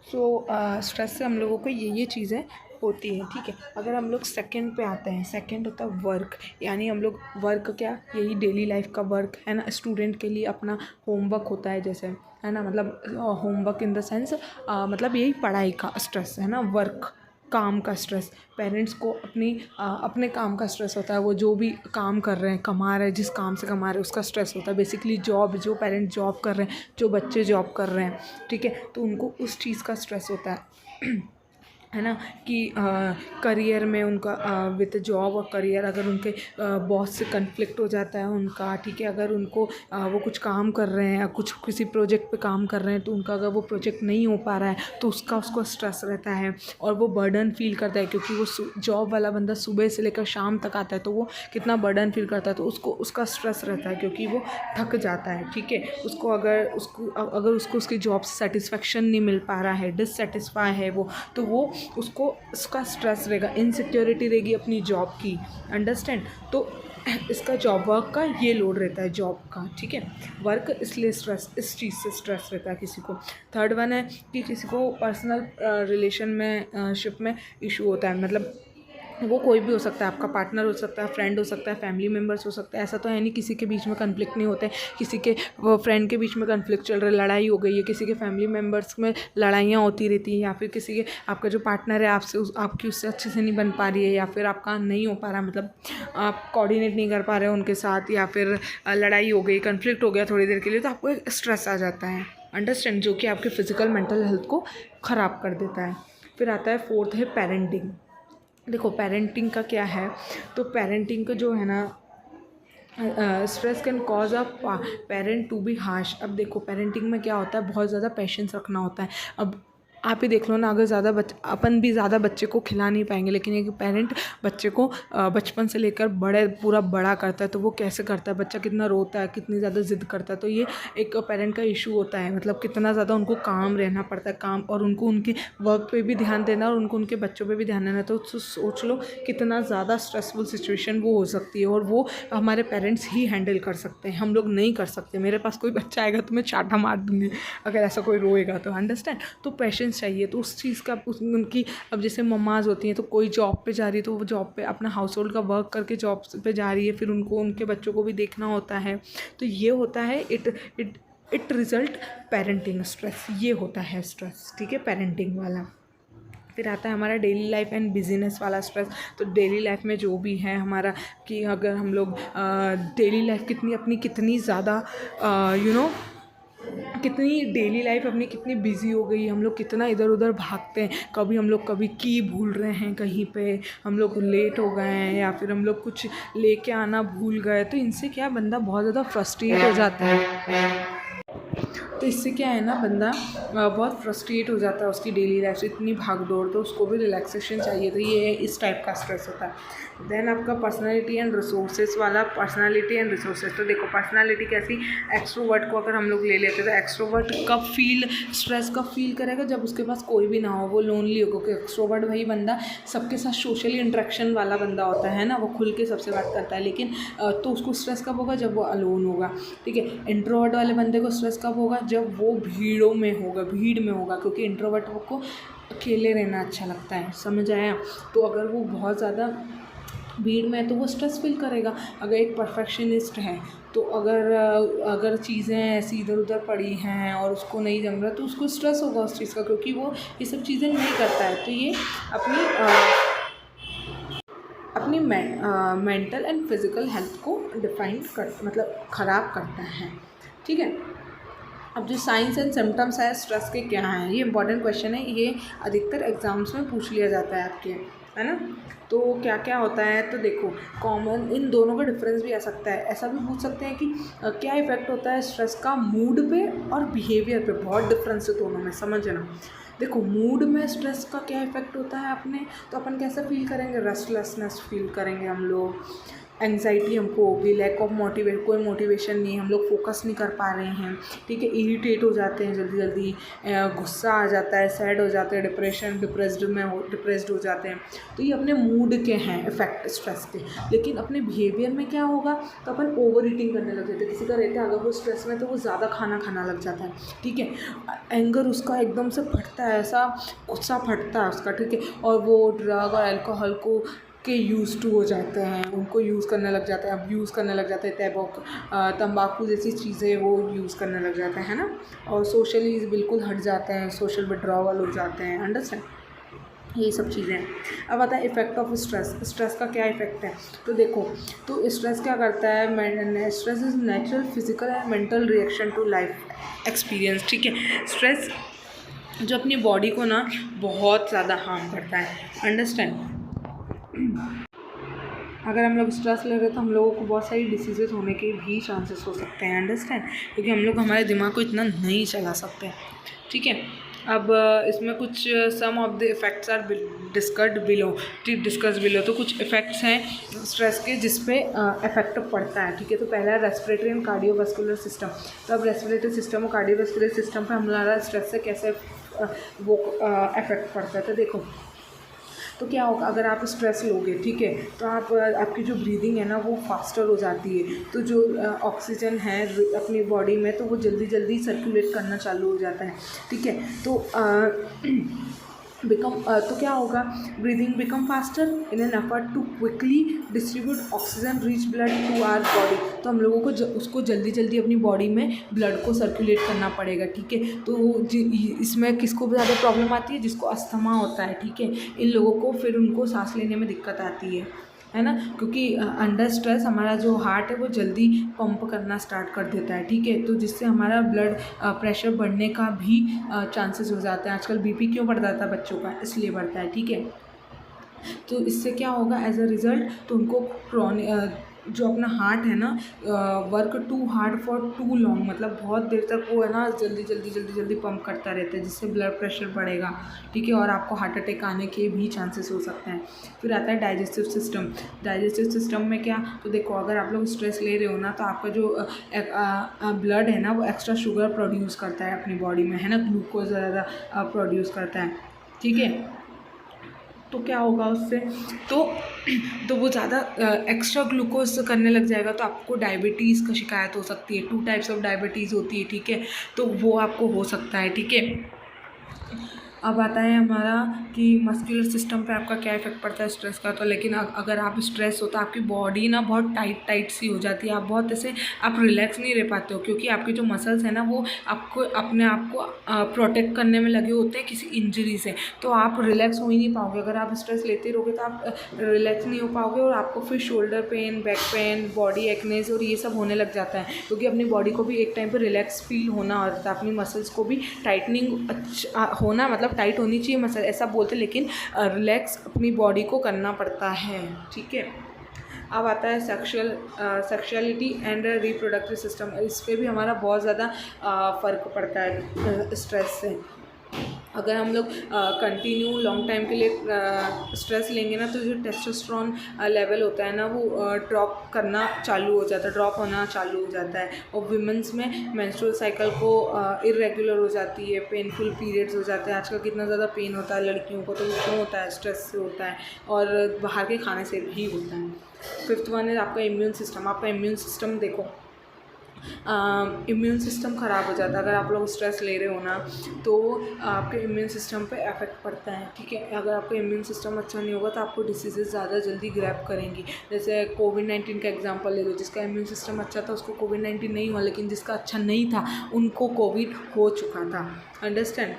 सो स्ट्रेस से हम लोगों को ये चीज़ें होती हैं। ठीक है, अगर हम लोग सेकंड पे आते हैं, सेकंड होता है वर्क, यानी हम लोग वर्क क्या, यही डेली लाइफ का वर्क है ना। स्टूडेंट के लिए अपना होमवर्क होता है जैसे, है ना, मतलब होमवर्क इन द सेंस मतलब यही पढ़ाई का स्ट्रेस है ना, वर्क काम का स्ट्रेस। पेरेंट्स को अपने काम का स्ट्रेस होता है, वो जो भी काम कर रहे हैं, कमा रहे हैं, जिस काम से कमा रहे हैं उसका स्ट्रेस होता है। बेसिकली जॉब, जो पेरेंट्स जॉब कर रहे हैं, जो बच्चे जॉब कर रहे हैं, ठीक है, तो उनको उस चीज़ का स्ट्रेस होता है है ना, कि करियर में उनका विद जॉब और करियर, अगर उनके बॉस से कन्फ्लिक्ट हो जाता है उनका, ठीक है, अगर उनको वो कुछ काम कर रहे हैं, कुछ किसी प्रोजेक्ट पे काम कर रहे हैं, तो उनका अगर वो प्रोजेक्ट नहीं हो पा रहा है तो उसको स्ट्रेस रहता है, और वो बर्डन फील करता है, क्योंकि वो जॉब वाला बंदा सुबह से लेकर शाम तक आता है, तो वो कितना बर्डन फील करता है, तो उसका स्ट्रेस रहता है, क्योंकि वो थक जाता है। ठीक है, अगर उसको उसकी जॉब से सेटिस्फेक्शन नहीं मिल पा रहा है, डिससेटिस्फाई है वो, तो वो उसको उसका स्ट्रेस रहेगा, इनसिक्योरिटी रहेगी अपनी जॉब की। अंडरस्टैंड। तो इसका जॉब वर्क का ये लोड रहता है जॉब का। ठीक है, वर्क इसलिए स्ट्रेस, इस चीज़ से स्ट्रेस रहता है किसी को। थर्ड वन है कि किसी को पर्सनल रिलेशन में शिप में इशू होता है, मतलब वो कोई भी हो सकता है, आपका पार्टनर हो सकता है, फ्रेंड हो सकता है, फैमिली मेम्बर्स हो सकता है। ऐसा तो है नहीं किसी के बीच में कन्फ्लिक्ट नहीं होते, किसी के फ्रेंड के बीच में कन्फ्लिक्ट चल रहा है, लड़ाई हो गई है, किसी के फैमिली मेम्बर्स में लड़ाइयाँ होती रहती हैं, या फिर किसी के आपका जो पार्टनर है आपकी उससे अच्छे से नहीं बन पा रही है, या फिर आपका नहीं हो पा रहा, मतलब आप कोऑर्डिनेट नहीं कर पा रहे हो उनके साथ, या फिर लड़ाई हो गई, कन्फ्लिक्ट हो गया थोड़ी देर के लिए, तो आपको एक स्ट्रेस आ जाता है। अंडरस्टैंड, जो कि आपके फिजिकल मेंटल हेल्थ को ख़राब कर देता है। फिर आता है फोर्थ है पेरेंटिंग। देखो पेरेंटिंग का क्या है, तो पेरेंटिंग का जो है ना, stress can cause a parent to be harsh. अब देखो पेरेंटिंग में क्या होता है, बहुत ज़्यादा पेशेंस रखना होता है। अब आप ही देख लो ना, अगर ज़्यादा अपन भी ज़्यादा बच्चे को खिला नहीं पाएंगे, लेकिन एक पेरेंट बच्चे को बचपन से लेकर पूरा बड़ा करता है, तो वो कैसे करता है, बच्चा कितना रोता है, कितनी ज़्यादा ज़िद करता है, तो ये एक पेरेंट का इशू होता है। मतलब कितना ज़्यादा उनको काम रहना पड़ता है, काम, और उनको उनके वर्क पे भी ध्यान देना, और उनको उनके बच्चों पे भी ध्यान देना। तो सोच लो कितना ज़्यादा स्ट्रेसफुल सिचुएशन वो हो सकती है, और वो हमारे पेरेंट्स ही हैंडल कर सकते हैं, हम लोग नहीं कर सकते। मेरे पास कोई बच्चा आएगा तो मैं चाटा मार दूँगी अगर ऐसा कोई रोएगा तो। अंडरस्टैंड। तो पेशेंस चाहिए, तो उस चीज़ का उनकी, अब जैसे मम्माज होती हैं, तो कोई जॉब पे जा रही है, तो वो जॉब पे अपना हाउस होल्ड का वर्क करके जॉब पे जा रही है, फिर उनको उनके बच्चों को भी देखना होता है, तो ये होता है इट रिजल्ट पेरेंटिंग स्ट्रेस, ये होता है स्ट्रेस। ठीक है, पेरेंटिंग वाला। फिर आता है हमारा डेली लाइफ एंड बिजीनेस वाला स्ट्रेस। तो डेली लाइफ में जो भी है हमारा, कि अगर हम लोग डेली लाइफ कितनी ज़्यादा कितनी डेली लाइफ अपनी कितनी बिजी हो गई, हम लोग कितना इधर उधर भागते हैं, कभी की भूल रहे हैं कहीं पे, हम लोग लेट हो गए हैं, या फिर हम लोग कुछ लेके आना भूल गए, तो इनसे क्या बंदा बहुत ज़्यादा फ्रस्ट्रेट हो जाता है। तो इससे क्या है ना, बंदा बहुत फ्रस्ट्रेट हो जाता है उसकी डेली लाइफ से, इतनी भाग दौड़, तो उसको भी रिलैक्सेशन चाहिए। तो ये इस टाइप का स्ट्रेस होता है। देन आपका पर्सनालिटी एंड रिसोर्सेज वाला, पर्सनालिटी एंड रिसोर्सेज। तो देखो पर्सनालिटी कैसी, एक्सट्रोवर्ट को अगर हम लोग ले लेते हैं, तो एक्सट्रोवर्ट स्ट्रेस कब फील करेगा, जब उसके पास कोई भी ना हो, वो लोनली हो, क्योंकि एक्सट्रोवर्ट वही बंदा सबके साथ सोशली इंटरेक्शन वाला बंदा होता है ना, वो खुल के सबसे बात करता है। लेकिन तो उसको स्ट्रेस कब होगा, जब वो अलोन होगा। ठीक है, इंट्रोवर्ट वाले बंदे को स्ट्रेस कब होगा, जब वो भीड़ में होगा, क्योंकि इंट्रोवर्ट को अकेले रहना अच्छा लगता है, समझ आया। तो अगर वो बहुत ज़्यादा भीड़ में है तो वो स्ट्रेस फील करेगा। अगर एक परफेक्शनिस्ट है तो अगर चीज़ें ऐसी इधर उधर पड़ी हैं और उसको नहीं जम रहा तो उसको स्ट्रेस होगा उस चीज़ का, क्योंकि वो ये सब चीज़ें नहीं करता है। तो ये अपनी मेंटल एंड फिज़िकल हेल्थ को डिफाइन कर मतलब ख़राब करता है, ठीक है। अब जो साइंस एंड सिम्टम्स है स्ट्रेस के क्या हैं, ये इंपॉर्टेंट क्वेश्चन है, ये अधिकतर एग्जाम्स में पूछ लिया जाता है आपके, है ना। तो क्या क्या होता है, तो देखो कॉमन इन दोनों का डिफरेंस भी आ सकता है। ऐसा भी पूछ सकते हैं कि क्या इफेक्ट होता है स्ट्रेस का मूड पे और बिहेवियर पे, बहुत डिफरेंस है दोनों में, समझना। देखो मूड में स्ट्रेस का क्या इफेक्ट होता है अपने, तो अपन कैसा फील करेंगे, रेस्टलेसनेस फील करेंगे हम लोग, एंग्जाइटी हमको होगी, लैक ऑफ कोई मोटिवेशन नहीं, हम लोग फोकस नहीं कर पा रहे हैं, ठीक है, इरिटेट हो जाते हैं जल्दी जल्दी, गुस्सा आ जाता है, सैड हो जाते हैं, डिप्रेस्ड हो जाते हैं। तो ये अपने मूड के हैं इफेक्ट स्ट्रेस के। लेकिन अपने बिहेवियर में क्या होगा, तो अपन ओवर ईटिंग करने लग जाते हैं। किसी का रहता है अगर वो स्ट्रेस में तो वो ज़्यादा खाना खाना लग जाता है, ठीक है, एंगर उसका एकदम से फटता है, ऐसा गुस्सा फटता है उसका, ठीक है, और वो ड्रग और अल्कोहल को के यूज़ टू हो जाते हैं, उनको यूज़ करने लग जाते हैं, अब यूज़ करने लग जाते हैं, तंबाकू जैसी चीज़ें वो यूज़ करने लग जाते हैं ना, और सोशली बिल्कुल हट जाते हैं, सोशल विड्रॉवल हो जाते हैं, अंडरस्टैंड, यही सब चीज़ें हैं। अब आता है इफेक्ट ऑफ स्ट्रेस का क्या इफेक्ट है, तो देखो, तो स्ट्रेस क्या करता है, stress is natural physical and mental reaction to life experience, ठीक है। स्ट्रेस जो अपनी बॉडी को ना बहुत ज़्यादा हार्म करता है, अंडरस्टैंड। अगर हम लोग स्ट्रेस ले रहे हैं तो हम लोगों को बहुत सारी डिसीज़ेज होने के भी चांसेस हो सकते हैं, अंडरस्टैंड, क्योंकि हम लोग हमारे दिमाग को इतना नहीं चला सकते हैं, ठीक है। अब इसमें कुछ some of the effects are discuss below, तो कुछ इफ़ेक्ट्स हैं स्ट्रेस के जिस पे इफेक्ट पड़ता है, ठीक है। तो पहला है रेस्पिरेटरी एंड कार्डियोवास्कुलर सिस्टम। तो अब रेस्पिरेटरी सिस्टम और कार्डियोवास्कुलर सिस्टम पे हमारा स्ट्रेस से कैसे वो इफेक्ट पड़ता है, तो देखो, तो क्या होगा अगर आप स्ट्रेस लोगे, ठीक है, तो आपकी जो ब्रीदिंग है ना वो फास्टर हो जाती है, तो जो ऑक्सीजन है अपनी बॉडी में तो वो जल्दी जल्दी सर्कुलेट करना चालू हो जाता है, ठीक है। तो तो क्या होगा, breathing become faster in an effort to quickly distribute oxygen rich blood to our body. तो हम लोगों को उसको जल्दी जल्दी अपनी बॉडी में ब्लड को सर्कुलेट करना पड़ेगा, ठीक है। तो इसमें किसको ज़्यादा प्रॉब्लम आती है, जिसको अस्थमा होता है, ठीक है, इन लोगों को फिर उनको सांस लेने में दिक्कत आती है ना, क्योंकि अंडर स्ट्रेस हमारा जो हार्ट है वो जल्दी पंप करना स्टार्ट कर देता है, ठीक है, तो जिससे हमारा ब्लड प्रेशर बढ़ने का भी चांसेस हो जाते हैं। आजकल बीपी क्यों बढ़ जाता है बच्चों का, इसलिए बढ़ता है, ठीक है। तो इससे क्या होगा एज अ रिज़ल्ट, तो उनको जो अपना हार्ट है ना work too hard for too long, मतलब बहुत देर तक वो है ना जल्दी पंप करता रहता है, जिससे ब्लड प्रेशर बढ़ेगा, ठीक है, और आपको हार्ट अटैक आने के भी चांसेस हो सकते हैं। फिर आता है डाइजेस्टिव सिस्टम में क्या, तो देखो अगर आप लोग स्ट्रेस ले रहे हो ना तो आपका जो ब्लड है ना वो एक्स्ट्रा शुगर प्रोड्यूस करता है अपनी बॉडी में, है ना, ग्लूकोज ज़्यादा प्रोड्यूस करता है, ठीक है। तो क्या होगा उससे, तो वो ज़्यादा एक्स्ट्रा ग्लूकोज करने लग जाएगा, तो आपको डायबिटीज़ का शिकायत हो सकती है। 2 टाइप्स ऑफ डायबिटीज़ होती है, ठीक है, तो वो आपको हो सकता है, ठीक है। अब आता है हमारा कि मस्कुलर सिस्टम पे आपका क्या इफेक्ट पड़ता है स्ट्रेस का, तो लेकिन अगर आप स्ट्रेस हो तो आपकी बॉडी ना बहुत टाइट सी हो जाती है, आप बहुत ऐसे आप रिलैक्स नहीं रह पाते हो, क्योंकि आपके जो मसल्स हैं ना वो आपको अपने आप को प्रोटेक्ट करने में लगे होते हैं किसी इंजरी से, तो आप रिलैक्स हो ही नहीं पाओगे। अगर आप स्ट्रेस लेते रहोगे तो आप रिलैक्स नहीं हो पाओगे और आपको फिर shoulder pain, back pain, body एक्नेस और ये सब होने लग जाता है, क्योंकि अपनी बॉडी को भी एक टाइम पर रिलैक्स फील होना होता है, अपनी मसल्स को भी टाइटनिंग होना, मतलब टाइट होनी चाहिए मसल, ऐसा बोलते, लेकिन रिलैक्स अपनी बॉडी को करना पड़ता है, ठीक है। अब आता है सेक्सुअलिटी एंड रिप्रोडक्टिव सिस्टम, इस पर भी हमारा बहुत ज़्यादा फ़र्क पड़ता है स्ट्रेस से। अगर हम लोग कंटिन्यू लॉन्ग टाइम के लिए स्ट्रेस लेंगे ना तो जो टेस्टोस्टेरोन लेवल होता है ना वो ड्रॉप होना चालू हो जाता है, और विमेंस में मेंस्ट्रुअल साइकिल को इरेगुलर हो जाती है, पेनफुल पीरियड्स हो जाते हैं। आजकल कितना ज़्यादा पेन होता है लड़कियों को, तो वो क्यों होता है, स्ट्रेस से होता है और बाहर के खाने से भी होता है। 5th वन है आपका इम्यून सिस्टम। आपका इम्यून सिस्टम देखो, इम्यून सिस्टम ख़राब हो जाता है। अगर आप लोग स्ट्रेस ले रहे हो ना तो आपके इम्यून सिस्टम पे इफेक्ट पड़ता है, ठीक है। अगर आपका इम्यून सिस्टम अच्छा नहीं होगा तो आपको डिसीजेज़ ज़्यादा जल्दी ग्रैब करेंगी। जैसे कोविड-19 का एग्जांपल ले लो, जिसका इम्यून सिस्टम अच्छा था उसको कोविड-19 नहीं हुआ, लेकिन जिसका अच्छा नहीं था उनको कोविड हो चुका था। अंडरस्टैंड?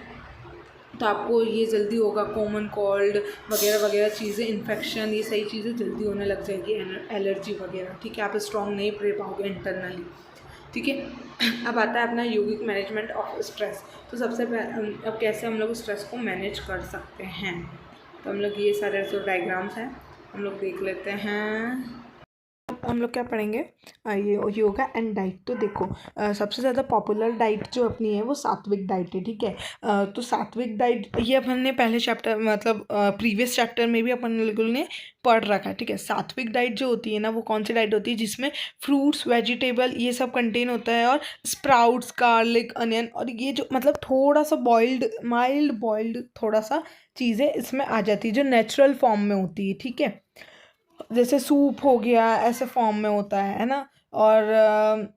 तो आपको ये जल्दी होगा, कॉमन कोल्ड वगैरह वगैरह चीज़ें, इन्फेक्शन, ये सही चीज़ें जल्दी होने लग जाएगी, एलर्जी वगैरह, ठीक है। आप स्ट्रॉन्ग नहीं रह पाओगे इंटरनली, ठीक है। अब आता है अपना योगिक मैनेजमेंट ऑफ स्ट्रेस। तो सबसे पहले अब कैसे हम लोग स्ट्रेस को मैनेज कर सकते हैं, तो हम लोग ये सारे जो डायग्राम्स हैं हम लोग देख लेते हैं। हम लोग क्या पढ़ेंगे, ये योगा एंड डाइट। तो देखो सबसे ज़्यादा पॉपुलर डाइट जो अपनी है वो सात्विक डाइट है, ठीक है। तो सात्विक डाइट ये अपन ने पहले चैप्टर मतलब प्रीवियस चैप्टर में भी अपन लोगों ने पढ़ रखा है, ठीक है। सात्विक डाइट जो होती है ना वो कौन सी डाइट होती है, जिसमें फ्रूट्स, वेजिटेबल ये सब कंटेन होता है, और स्प्राउट्स, गार्लिक, अनियन, और ये जो मतलब थोड़ा सा बॉइल्ड, माइल्ड बॉइल्ड थोड़ा सा चीज़ें इसमें आ जाती है जो नेचुरल फॉर्म में होती है, ठीक है। जैसे सूप हो गया, ऐसे फॉर्म में होता है ना। और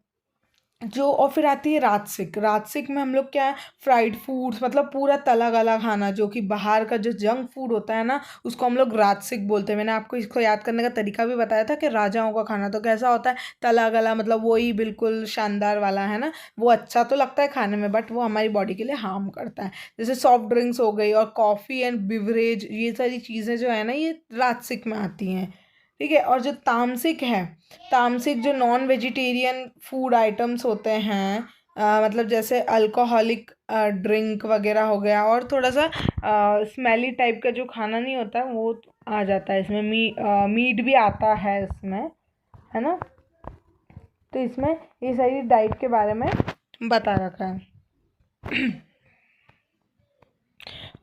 जो और फिर आती है राजसिक। राजसिक में हम लोग क्या है, फ्राइड फूड्स मतलब पूरा तला गला खाना, जो कि बाहर का जो जंक फूड होता है ना उसको हम लोग राजसिक बोलते हैं। मैंने आपको इसको याद करने का तरीका भी बताया था कि राजाओं का खाना तो कैसा होता है, तला गला, मतलब वही बिल्कुल शानदार वाला है ना। वो अच्छा तो लगता है खाने में बट वो हमारी बॉडी के लिए हार्म करता है। जैसे सॉफ्ट ड्रिंक्स हो गई और कॉफ़ी एंड बिवरेज, ये सारी चीज़ें जो है ना ये राजसिक में आती हैं, ठीक है। और जो तामसिक है, तामसिक जो नॉन वेजिटेरियन फूड आइटम्स होते हैं, मतलब जैसे अल्कोहलिक ड्रिंक वगैरह हो गया, और थोड़ा सा स्मेली टाइप का जो खाना नहीं होता है वो आ जाता है इसमें। मीट भी आता है इसमें, है ना। तो इसमें ये सारी डाइट के बारे में बता रखा है।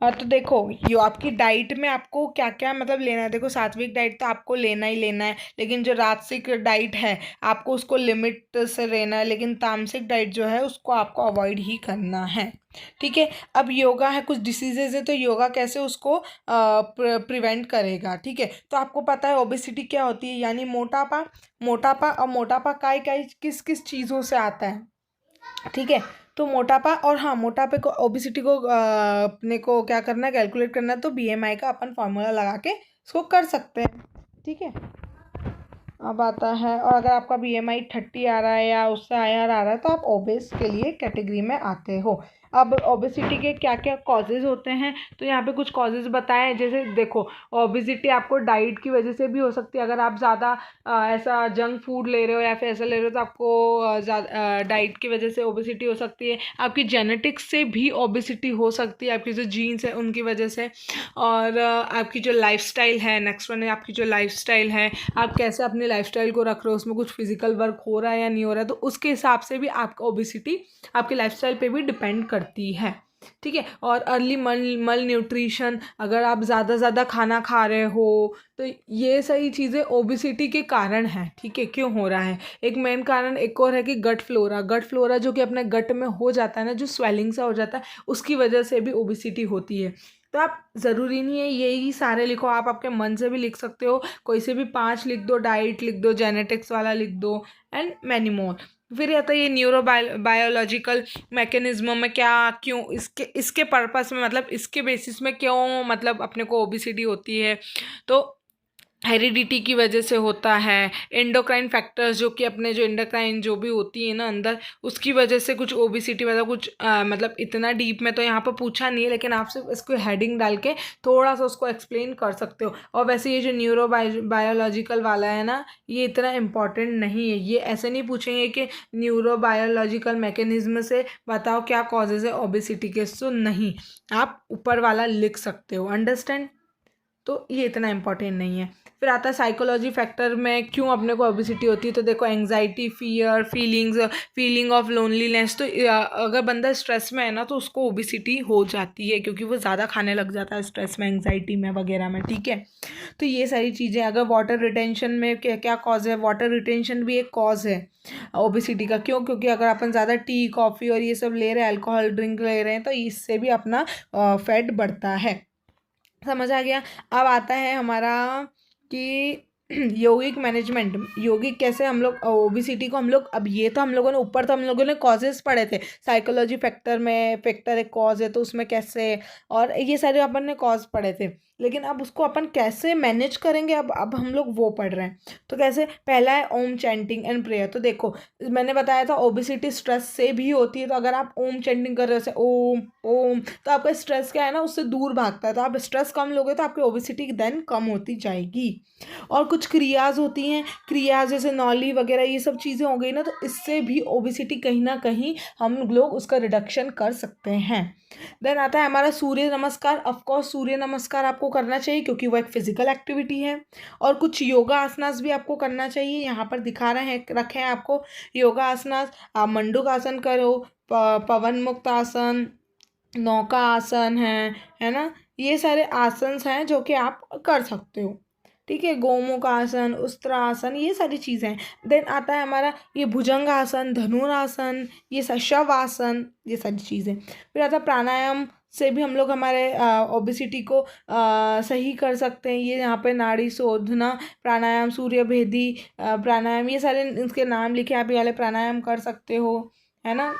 तो देखो यो आपकी डाइट में आपको क्या क्या मतलब लेना है। देखो सात्विक डाइट तो आपको लेना ही लेना है, लेकिन जो राजसिक डाइट है आपको उसको लिमिट से लेना है, लेकिन तामसिक डाइट जो है उसको आपको अवॉइड ही करना है, ठीक है। अब योगा है, कुछ डिसीजेज है तो योगा कैसे उसको प्रिवेंट करेगा, ठीक है। तो आपको पता है ओबेसिटी क्या होती है, यानी मोटापा। मोटापा और मोटापा किस किस चीज़ों से आता है, ठीक है। तो मोटापा, और हाँ मोटापे को, ओबिसिटी को अपने को क्या करना है, कैलकुलेट करना है। तो बीएमआई का अपन फॉर्मूला लगा के इसको कर सकते हैं, ठीक है। अब आता है, और अगर आपका बीएमआई 30 आ रहा है या उससे हायर आ रहा है तो आप ओबेस के लिए कैटेगरी में आते हो। अब ओबेसिटी के क्या क्या कॉजेज़ होते हैं, तो यहाँ पे कुछ कॉजेज़ बताएं। जैसे देखो ओबेसिटी आपको डाइट की वजह से भी हो सकती है। अगर आप ज़्यादा ऐसा जंक फूड ले रहे हो या फिर ऐसा ले रहे हो तो आपको ज़्यादा डाइट की वजह से ओबेसिटी हो सकती है। आपकी जेनेटिक्स से भी ओबेसिटी हो सकती है, आपकी जो जीन्स है उनकी वजह से। और आपकी जो लाइफस्टाइल है, नेक्स्ट वन है आपकी जो लाइफस्टाइल है, आप कैसे अपनी लाइफस्टाइल को रख रहे हो, उसमें कुछ फिजिकल वर्क हो रहा है या नहीं हो रहा है, तो उसके हिसाब से भी आपका ओबेसिटी आपकी लाइफस्टाइल पे भी डिपेंड करती है, ठीक है। और अर्ली मल न्यूट्रिशन, अगर आप ज़्यादा खाना खा रहे हो तो ये सारी चीज़ें ओबेसिटी के कारण है, ठीक है। क्यों हो रहा है, एक मेन कारण एक और है कि गट फ्लोरा जो कि अपने गट में हो जाता है ना, जो स्वेलिंग सा हो जाता है, उसकी वजह से भी ओबेसिटी होती है। तो आप ज़रूरी नहीं है यही सारे लिखो, आप आपके मन से भी लिख सकते हो, कोई से भी 5 लिख दो, डाइट लिख दो, जेनेटिक्स वाला लिख दो, एंड मैनी मोर। फिर आता है ये न्यूरो बायोलॉजिकल मैकेनिज्म में क्या, क्यों, इसके पर्पस में, मतलब इसके बेसिस में क्यों मतलब अपने को ओबेसिटी होती है। तो हेरिडिटी की वजह से होता है, एंडोक्राइन फैक्टर्स जो कि अपने जो एंडोक्राइन जो भी होती है ना अंदर, उसकी वजह से कुछ ओबेसिटी मतलब कुछ मतलब इतना डीप में तो यहाँ पर पूछा नहीं है, लेकिन आप सिर्फ इसको हेडिंग डाल के थोड़ा सा उसको एक्सप्लेन कर सकते हो। और वैसे ये जो न्यूरो बायोलॉजिकल वाला है ना ये इतना इम्पॉर्टेंट नहीं है, ये ऐसे नहीं पूछेंगे कि न्यूरो बायोलॉजिकल मैकेनिज्म से बताओ क्या कॉजेज है ओबेसिटी के, सो नहीं, आप ऊपर वाला लिख सकते हो, अंडरस्टैंड। तो ये इतना इम्पोर्टेंट नहीं है। फिर आता है साइकोलॉजी फैक्टर में क्यों अपने को ओबेसिटी होती है। तो देखो anxiety, fear, feeling of loneliness. तो अगर बंदा स्ट्रेस में है ना तो उसको ओबेसिटी हो जाती है, क्योंकि वो ज़्यादा खाने लग जाता है स्ट्रेस में, एंग्जाइटी में वगैरह में, ठीक है। तो ये सारी चीज़ें। अगर वाटर रिटेंशन में क्या क्या कॉज है, वाटर रिटेंशन भी एक कॉज है ओबेसिटी का। क्यों, क्योंकि अगर अपन ज़्यादा टी, कॉफ़ी और ये सब ले रहे हैं, अल्कोहल ड्रिंक ले रहे हैं, तो इससे भी अपना फैट बढ़ता है। समझ आ गया। अब आता है हमारा कि यौगिक मैनेजमेंट, यौगिक कैसे हम लोग ओबिसिटी को हम लोग, अब ये तो हम लोगों ने ऊपर तो हम लोगों ने कॉजेस पढ़े थे, साइकोलॉजी फैक्टर में फैक्टर एक कॉज है तो उसमें कैसे, और ये सारे अपन ने कॉज पढ़े थे, लेकिन अब उसको अपन कैसे मैनेज करेंगे, अब हम लोग वो पढ़ रहे हैं। तो कैसे, पहला है ओम चैंटिंग एंड प्रेयर। तो देखो मैंने बताया था ओबिसिटी स्ट्रेस से भी होती है, तो अगर आप ओम चैंटिंग कर रहे हो जैसे ओम ओम, तो आपका स्ट्रेस क्या है ना, उससे दूर भागता है, तो आप स्ट्रेस कम लोगे तो आपकी ओबिसिटी देन कम होती जाएगी। और कुछ क्रियाज होती हैं, क्रियाज जैसे नॉली वगैरह ये सब चीज़ें हो गई ना, तो इससे भी ओबिसिटी कहीं ना कहीं हम लोग उसका रिडक्शन कर सकते हैं। देन आता है हमारा सूर्य नमस्कार। ऑफकोर्स सूर्य नमस्कार आपको करना चाहिए क्योंकि वो एक फिजिकल एक्टिविटी है। और कुछ योगा आसनास भी आपको करना चाहिए, यहाँ पर दिखा रहे हैं, रखे हैं आपको योगा आसनास। आप मंडूक आसन करो, पवन मुक्त आसन, नौका आसन है ना, ये सारे आसन हैं जो कि आप कर सकते हो। ठीक है, गोमुख आसन, उस्त्रासन, ये सारी चीज़ें हैं। देन आता है हमारा ये भुजंगासन, धनुरासन, ये शव आसन, ये सारी चीज़ें। फिर आता है प्राणायाम, से भी हम लोग हमारे ओबिसिटी को सही कर सकते हैं। ये यहाँ पे नाड़ी शोधना प्राणायाम, सूर्य भेदी प्राणायाम, ये सारे इसके नाम लिखे, आप ये वाले प्राणायाम कर सकते हो, है ना।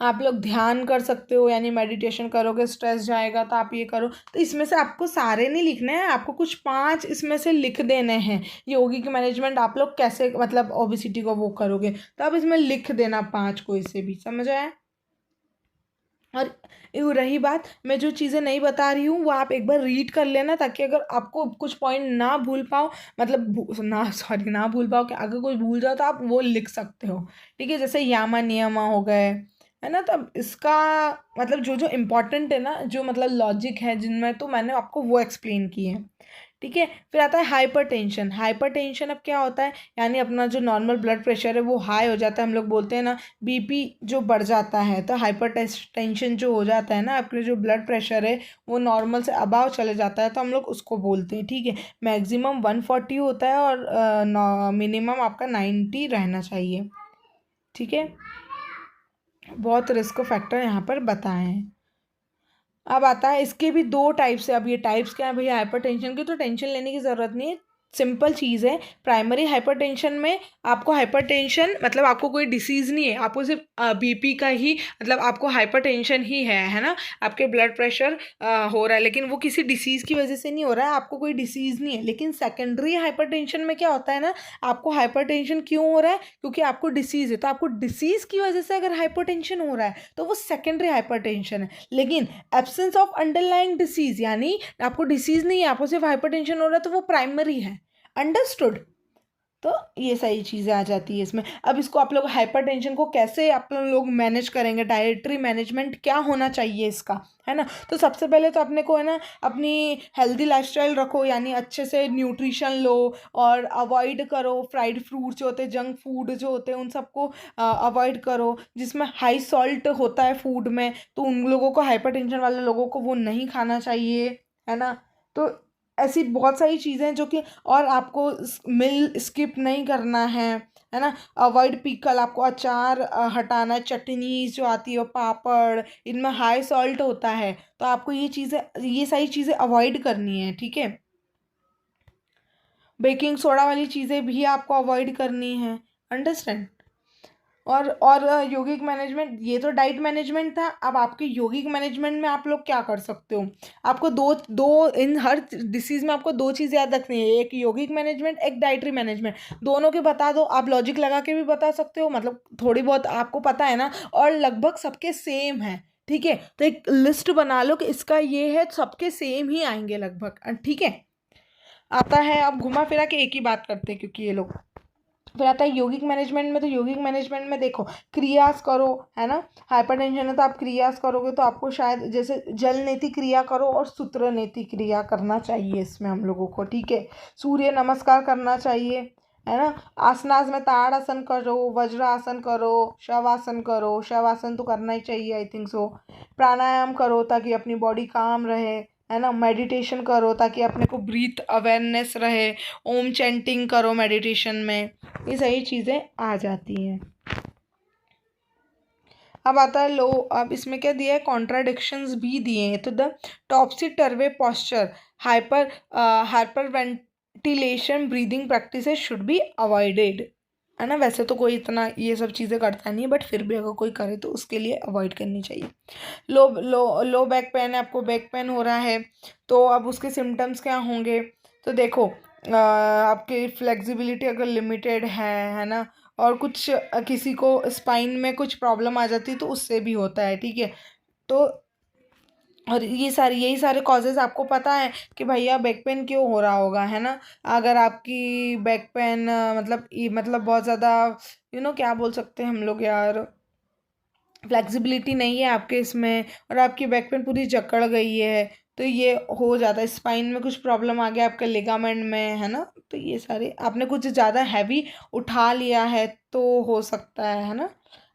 आप लोग ध्यान कर सकते हो, यानी मेडिटेशन करोगे स्ट्रेस जाएगा तो आप ये करो। तो इसमें से आपको सारे नहीं लिखने हैं, आपको कुछ 5 इसमें से लिख देने हैं। योगी की मैनेजमेंट आप लोग कैसे मतलब ओबिसिटी को वो करोगे, तो आप इसमें लिख देना 5 को, इससे भी समझ आया। और रही बात, मैं जो चीज़ें नहीं बता रही हूँ वो आप एक बार रीड कर लेना, ताकि अगर आपको कुछ पॉइंट ना भूल पाओ, मतलब ना सॉरी ना भूल पाओ, कि अगर कोई भूल जाओ तो आप वो लिख सकते हो। ठीक है, जैसे यामा नियमा हो गए, है ना। तब इसका मतलब जो जो इम्पोर्टेंट है ना, जो मतलब लॉजिक है जिनमें, तो मैंने आपको वो एक्सप्लेन किए हैं। ठीक है, फिर आता है हाइपरटेंशन। हाइपरटेंशन अब क्या होता है, यानी अपना जो नॉर्मल ब्लड प्रेशर है वो हाई हो जाता है, हम लोग बोलते हैं ना बीपी जो बढ़ जाता है, तो हाइपर टेंशन जो हो जाता है ना, आपके जो ब्लड प्रेशर है वो नॉर्मल से अबाव चले जाता है, तो हम लोग उसको बोलते हैं। ठीक है, मैक्सिमम 140 होता है और मिनिमम आपका 90 रहना चाहिए। ठीक है, बहुत रिस्क फैक्टर यहाँ पर बताए हैं। अब आता है इसके भी 2 टाइप्स है। अब ये टाइप्स क्या है भैया हाइपरटेंशन की, तो टेंशन लेने की ज़रूरत नहीं है, सिंपल चीज़ है। प्राइमरी हाइपरटेंशन में आपको हाइपरटेंशन मतलब आपको कोई डिसीज़ नहीं है, आपको सिर्फ बीपी का ही मतलब आपको हाइपरटेंशन ही है ना, आपके ब्लड प्रेशर हो रहा है, लेकिन वो किसी डिसीज़ की वजह से नहीं हो रहा है, आपको कोई डिसीज़ नहीं है। लेकिन सेकेंडरी हाइपरटेंशन में क्या होता है ना, आपको हाइपरटेंशन क्यों हो रहा है, क्योंकि आपको डिसीज़ है, तो आपको डिसीज़ की वजह से अगर हाइपरटेंशन हो रहा है तो वो सेकेंडरी हाइपरटेंशन है। लेकिन एब्सेंस ऑफ अंडरलाइंग डिसीज, यानी आपको डिसीज नहीं है, आपको सिर्फ हाइपरटेंशन हो रहा है, तो वो प्राइमरी है। अंडरस्टूड। तो ये सारी चीज़ें आ जाती है इसमें। अब इसको आप लोग हाइपरटेंशन को कैसे आप लोग मैनेज करेंगे, डाइटरी मैनेजमेंट क्या होना चाहिए इसका, है ना। तो सबसे पहले तो अपने को है ना अपनी हेल्दी लाइफस्टाइल रखो, यानी अच्छे से न्यूट्रिशन लो, और अवॉइड करो फ्राइड फ्रूट जो होते हैं, जंक फूड जो होते हैं, उन सबको अवॉइड करो, जिसमें हाई सॉल्ट होता है फूड में, तो उन लोगों को, हाइपरटेंशन वाले लोगों को वो नहीं खाना चाहिए, है ना। तो ऐसी बहुत सारी चीज़ें हैं जो कि, और आपको मिल स्किप नहीं करना है ना। अवॉइड पिकल, आपको अचार हटाना है, चटनीज जो आती है, पापड़, इनमें हाई सॉल्ट होता है, तो आपको ये चीज़ें, ये सारी चीज़ें अवॉइड करनी है। ठीक है, बेकिंग सोडा वाली चीज़ें भी आपको अवॉइड करनी है। अंडरस्टैंड। और यौगिक मैनेजमेंट, ये तो डाइट मैनेजमेंट था। अब आपके यौगिक मैनेजमेंट में आप लोग क्या कर सकते हो, आपको दो दो इन हर डिसीज़ में आपको 2 चीज़ याद रखनी है, एक यौगिक मैनेजमेंट, एक डाइटरी मैनेजमेंट। दोनों के बता दो, आप लॉजिक लगा के भी बता सकते हो, मतलब थोड़ी बहुत आपको पता है ना, और लगभग सबके सेम है। ठीक है, तो एक लिस्ट बना लो कि इसका ये है, सबके सेम ही आएंगे लगभग। ठीक है, आता है अब घुमा फिरा के एक ही बात करते हैं, क्योंकि ये लोग। फिर आता है यौगिक मैनेजमेंट में, तो यौगिक मैनेजमेंट में देखो क्रियास करो, है ना। हाइपरटेंशन है तो आप क्रियास करोगे, तो आपको शायद जैसे जल नेति क्रिया करो और सूत्र नेति क्रिया करना चाहिए इसमें हम लोगों को। ठीक है, सूर्य नमस्कार करना चाहिए, है ना। आसनास में ताड़ासन करो, वज्रासन करो, शवासन करो, शवासन तो करना ही चाहिए आई थिंक सो। प्राणायाम करो ताकि अपनी बॉडी काम रहे, है ना। मेडिटेशन करो ताकि अपने को ब्रीथ अवेयरनेस रहे। ओम चैंटिंग करो मेडिटेशन में, ये सही चीज़ें आ जाती हैं। अब आता है लो, अब इसमें क्या दिया है, कॉन्ट्राडिक्शंस भी दिए हैं। तो the topsy turvy posture, hyper hyper ventilation breathing practices should be avoided, है ना। वैसे तो कोई इतना ये सब चीज़ें करता नहीं है, बट फिर भी अगर कोई करे तो उसके लिए अवॉइड करनी चाहिए। लो लो लो बैक पेन है, आपको बैक पेन हो रहा है, तो अब उसके सिम्टम्स क्या होंगे। तो देखो आपकी फ्लेक्सिबिलिटी अगर लिमिटेड है ना, और कुछ किसी को स्पाइन में कुछ प्रॉब्लम आ जाती है तो उससे भी होता है, ठीक है। तो और यही सारे कॉजेज आपको पता है कि भैया बैक पेन क्यों हो रहा होगा, है ना। अगर आपकी बैक पेन मतलब बहुत ज़्यादा क्या बोल सकते हैं हम लोग यार, फ्लेक्सिबिलिटी नहीं है आपके इसमें, और आपकी बैक पेन पूरी जकड़ गई है, तो ये हो जाता है। स्पाइन में कुछ प्रॉब्लम आ गया आपके लिगामेंट में, है ना। तो ये सारे आपने कुछ ज़्यादा हैवी उठा लिया है तो हो सकता है ना।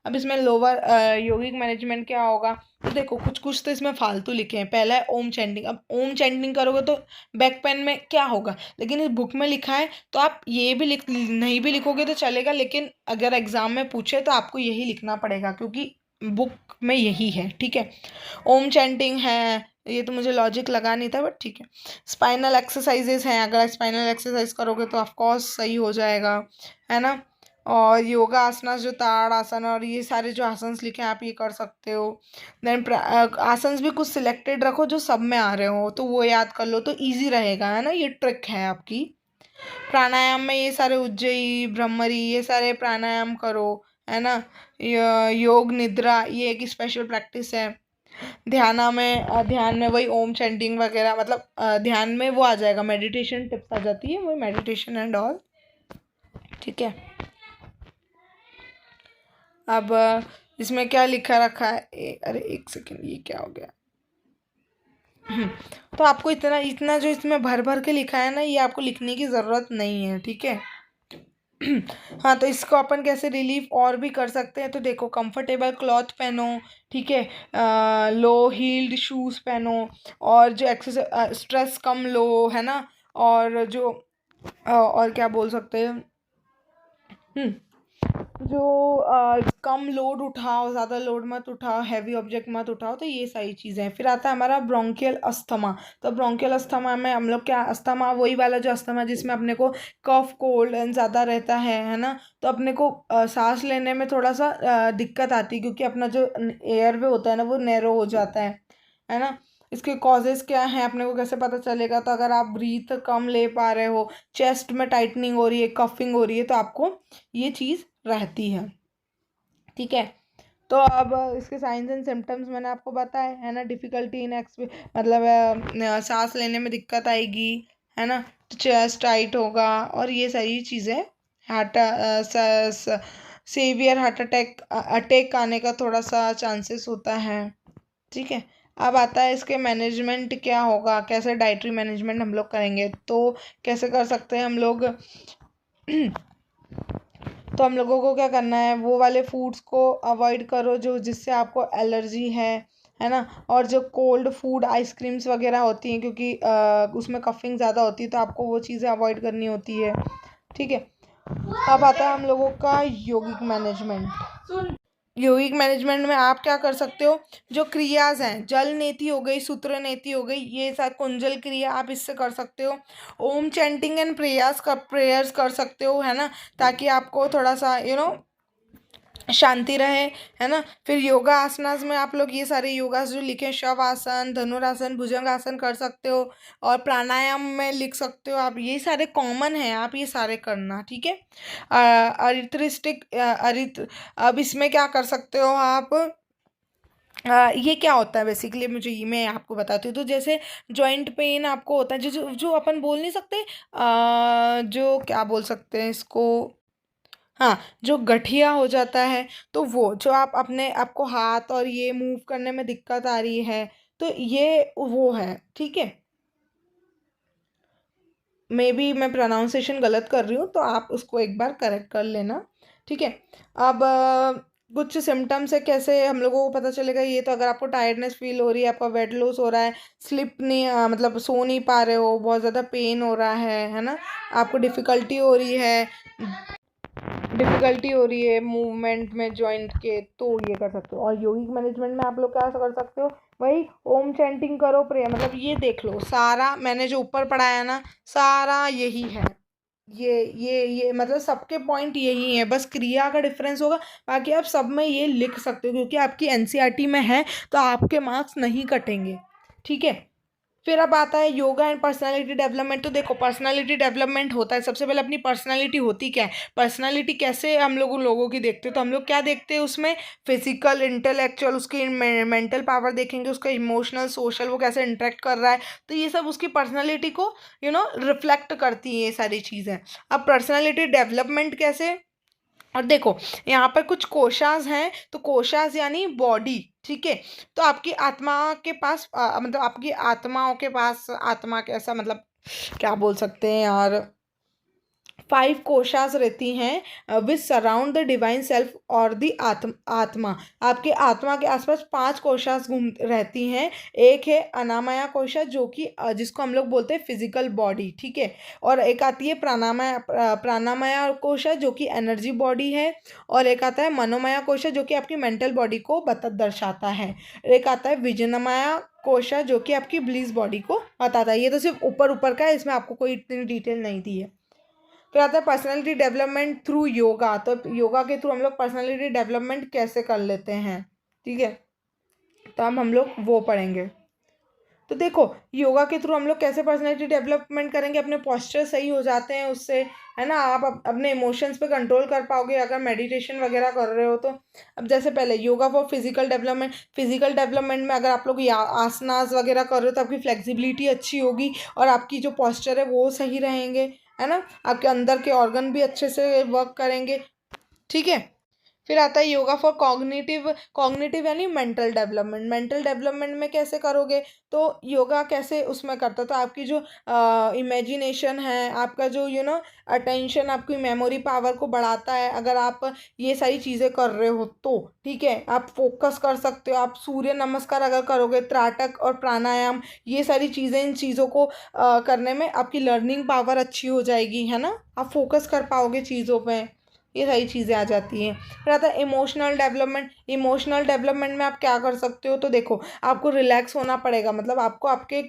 अब इसमें लोअर योगिक मैनेजमेंट क्या होगा, तो देखो कुछ कुछ तो इसमें फालतू लिखे हैं। पहला है ओम चैंटिंग। अब ओम चैंटिंग करोगे तो बैक पेन में क्या होगा, लेकिन इस बुक में लिखा है तो आप ये भी नहीं भी लिखोगे तो चलेगा, लेकिन अगर एग्जाम में पूछे तो आपको यही लिखना पड़ेगा क्योंकि बुक में यही है, ठीक है। ओम चैंटिंग है, ये तो मुझे लॉजिक लगा नहीं था बट ठीक है। स्पाइनल एक्सरसाइजेस हैं, अगर स्पाइनल एक्सरसाइज करोगे तो ऑफ कोर्स सही हो जाएगा, है ना। और योगा आसना जो ताड़ आसन और ये सारे जो आसन्स लिखे हैं आप ये कर सकते हो। देन आसन्स भी कुछ सिलेक्टेड रखो जो सब में आ रहे हो, तो वो याद कर लो तो इजी रहेगा, है ना। ये ट्रिक है आपकी। प्राणायाम में ये सारे उज्जयी भ्रमरी ये सारे प्राणायाम करो, है ना। योग निद्रा ये एक स्पेशल प्रैक्टिस है। ध्यान में वही ओम चैंटिंग वगैरह, मतलब ध्यान में वो आ जाएगा, मेडिटेशन टिप्स आ जाती है, वही मेडिटेशन एंड ऑल, ठीक है। अब इसमें क्या लिखा रखा है, अरे एक सेकेंड, ये क्या हो गया। तो आपको इतना इतना जो इसमें भर भर के लिखा है ना, ये आपको लिखने की ज़रूरत नहीं है, ठीक है। हाँ, तो इसको अपन कैसे रिलीफ और भी कर सकते हैं, तो देखो कंफर्टेबल क्लॉथ पहनो, ठीक है। लो हील्ड शूज़ पहनो, और जो एक्सरसाइज स्ट्रेस कम लो, है ना। और जो और क्या बोल सकते हैं, हम्म, जो कम लोड उठाओ, ज़्यादा लोड मत उठाओ, हैवी ऑब्जेक्ट मत उठाओ, तो ये सारी चीज़ें हैं। फिर आता है हमारा ब्रोंकियल अस्थमा। तो ब्रोंकियल अस्थमा में हम लोग क्या, अस्थमा वही वाला जो अस्थमा जिसमें अपने को कफ कोल्ड एंड ज़्यादा रहता है ना। तो अपने को सांस लेने में थोड़ा सा दिक्कत आती है क्योंकि अपना जो एयरवे होता है ना वो नैरो हो जाता है ना। इसके कॉजेज़ क्या हैं अपने को कैसे पता चलेगा, तो अगर आप ब्रीथ कम ले पा रहे हो, चेस्ट में टाइटनिंग हो रही है, कफिंग हो रही है, तो आपको ये चीज़ रहती है, ठीक है। तो अब इसके साइंस एंड सिम्टम्स मैंने आपको बताया है ना। डिफ़िकल्टी इन मतलब सांस लेने में दिक्कत आएगी, है ना। चेस्ट टाइट होगा और ये सारी चीज़ें, हार्ट सीवियर हार्ट अटैक आने का थोड़ा सा चांसेस होता है, ठीक है। अब आता है इसके मैनेजमेंट क्या होगा, कैसे डाइटरी मैनेजमेंट हम लोग करेंगे, तो कैसे कर सकते हैं हम लोग। तो हम लोगों को क्या करना है, वो वाले फूड्स को अवॉइड करो जो जिससे आपको एलर्जी है ना। और जो कोल्ड फूड आइसक्रीम्स वगैरह होती हैं क्योंकि उसमें कफिंग ज़्यादा होती है, तो आपको वो चीज़ें अवॉइड करनी होती है, ठीक है। अब आता है हम लोगों का योगिक मैनेजमेंट। योगिक मैनेजमेंट में आप क्या कर सकते हो, जो क्रियाज हैं, जल नेति हो गई, सूत्र नेति हो गई, ये सब कुंजल क्रिया आप इससे कर सकते हो। ओम चैंटिंग एंड प्रेयर्स कर सकते हो, है ना, ताकि आपको थोड़ा सा शांति रहे, है ना। फिर योगा आसनास में आप लोग ये सारे योगास जो लिखे हैं, शव आसन, धनुरासन, भुजंग आसन कर सकते हो, और प्राणायाम में लिख सकते हो आप, ये सारे कॉमन हैं, आप ये सारे करना, ठीक है। अरिथ्रिस्टिक अब इसमें क्या कर सकते हो आप, ये क्या होता है बेसिकली, मुझे ये मैं आपको बताती हूँ। तो जैसे जॉइंट पेन आपको होता है, जो जो जो अपन बोल नहीं सकते, जो क्या बोल सकते हैं इसको, हाँ, जो गठिया हो जाता है, तो वो जो आप अपने आपको हाथ और ये मूव करने में दिक्कत आ रही है, तो ये वो है, ठीक है। मे बी मैं प्रोनाउंसिएशन गलत कर रही हूँ तो आप उसको एक बार करेक्ट कर लेना, ठीक है। अब कुछ सिम्टम्स है कैसे हम लोगों को पता चलेगा, ये तो अगर आपको टायर्डनेस फील हो रही है, आपका वेट लॉस हो रहा है, स्लिप नहीं मतलब सो नहीं पा रहे हो, बहुत ज़्यादा पेन हो रहा है ना, आपको डिफ़िकल्टी हो रही है, डिफ़िकल्टी हो रही है मूवमेंट में जॉइंट के, तो ये कर सकते हो। और योगिक मैनेजमेंट में आप लोग क्या कर सकते हो, वही ओम चैंटिंग करो, प्रेयर, मतलब ये देख लो सारा मैंने जो ऊपर पढ़ाया ना, सारा यही है। ये मतलब सबके पॉइंट यही है, बस क्रिया का डिफरेंस होगा, बाकी आप सब में ये लिख सकते हो क्योंकि आपकी एनसीईआरटी में है, तो आपके मार्क्स नहीं कटेंगे, ठीक है। फिर अब आता है योगा एंड पर्सनालिटी डेवलपमेंट। तो देखो पर्सनालिटी डेवलपमेंट होता है, सबसे पहले अपनी पर्सनालिटी होती क्या है, पर्सनालिटी कैसे हम लोगों की देखते हैं, तो हम लोग क्या देखते हैं उसमें, फिजिकल, इंटेलेक्चुअल, उसकी मेंटल पावर देखेंगे, उसका इमोशनल, सोशल, वो कैसे इंटरेक्ट कर रहा है, तो ये सब उसकी पर्सनालिटी को रिफ्लेक्ट करती है ये सारी चीज़ें। अब पर्सनालिटी डेवलपमेंट कैसे, और देखो यहाँ पर कुछ कोशास हैं, तो कोशास यानी बॉडी, ठीक है। तो आपकी आत्मा के पास मतलब आपकी आत्माओं के पास, आत्मा कैसा मतलब क्या बोल सकते हैं यार, 5 कोशास रहती हैं विच सराउंड द डिवाइन सेल्फ और द आत्मा। आपके आत्मा के आसपास 5 कोशास घूम रहती हैं। एक है अनामया कोशा, जो कि जिसको हम लोग बोलते हैं फिजिकल बॉडी, ठीक है। और एक आती है प्राणामया कोशा, जो कि एनर्जी बॉडी है। और एक आता है मनोमया कोशा, जो कि आपकी मेंटल बॉडी को दर्शाता है। एक आता है विजनमया कोशा, जो कि आपकी ब्लीस बॉडी को बताता है। ये तो सिर्फ ऊपर ऊपर का है, इसमें आपको कोई इतनी डिटेल नहीं दी है। फिर आता है पर्सनालिटी डेवलपमेंट थ्रू योगा। तो योगा के थ्रू हम लोग पर्सनालिटी डेवलपमेंट कैसे कर लेते हैं, ठीक है, तो हम लोग वो पढ़ेंगे। तो देखो योगा के थ्रू हम लोग कैसे पर्सनालिटी डेवलपमेंट करेंगे, अपने पोस्चर सही हो जाते हैं उससे, है ना। आप अपने इमोशंस पे कंट्रोल कर पाओगे अगर मेडिटेशन वगैरह कर रहे हो तो। अब जैसे पहले yoga for physical development, physical development में अगर आप लोग आसनास वगैरह कर रहे हो तो आपकी फ्लेक्सिबिलिटी अच्छी होगी और आपकी जो पोस्चर है वो सही रहेंगे, है ना। आपके अंदर के ऑर्गन भी अच्छे से वर्क करेंगे, ठीक है। फिर आता है योगा फॉर कॉग्निटिव, कॉग्निटिव यानी मेंटल डेवलपमेंट। मेंटल डेवलपमेंट में कैसे करोगे, तो योगा कैसे उसमें करता है, तो आपकी जो इमेजिनेशन है, आपका जो अटेंशन, आपकी मेमोरी पावर को बढ़ाता है अगर आप ये सारी चीज़ें कर रहे हो तो, ठीक है। आप फोकस कर सकते हो, आप सूर्य नमस्कार अगर करोगे, त्राटक और प्राणायाम, ये सारी चीज़ें, इन चीज़ों को करने में आपकी लर्निंग पावर अच्छी हो जाएगी, है ना। आप फोकस कर पाओगे चीज़ों पे, ये सारी चीज़ें आ जाती हैं। फिर आता है इमोशनल डेवलपमेंट। इमोशनल डेवलपमेंट में आप क्या कर सकते हो, तो देखो आपको रिलैक्स होना पड़ेगा, मतलब आपको आपके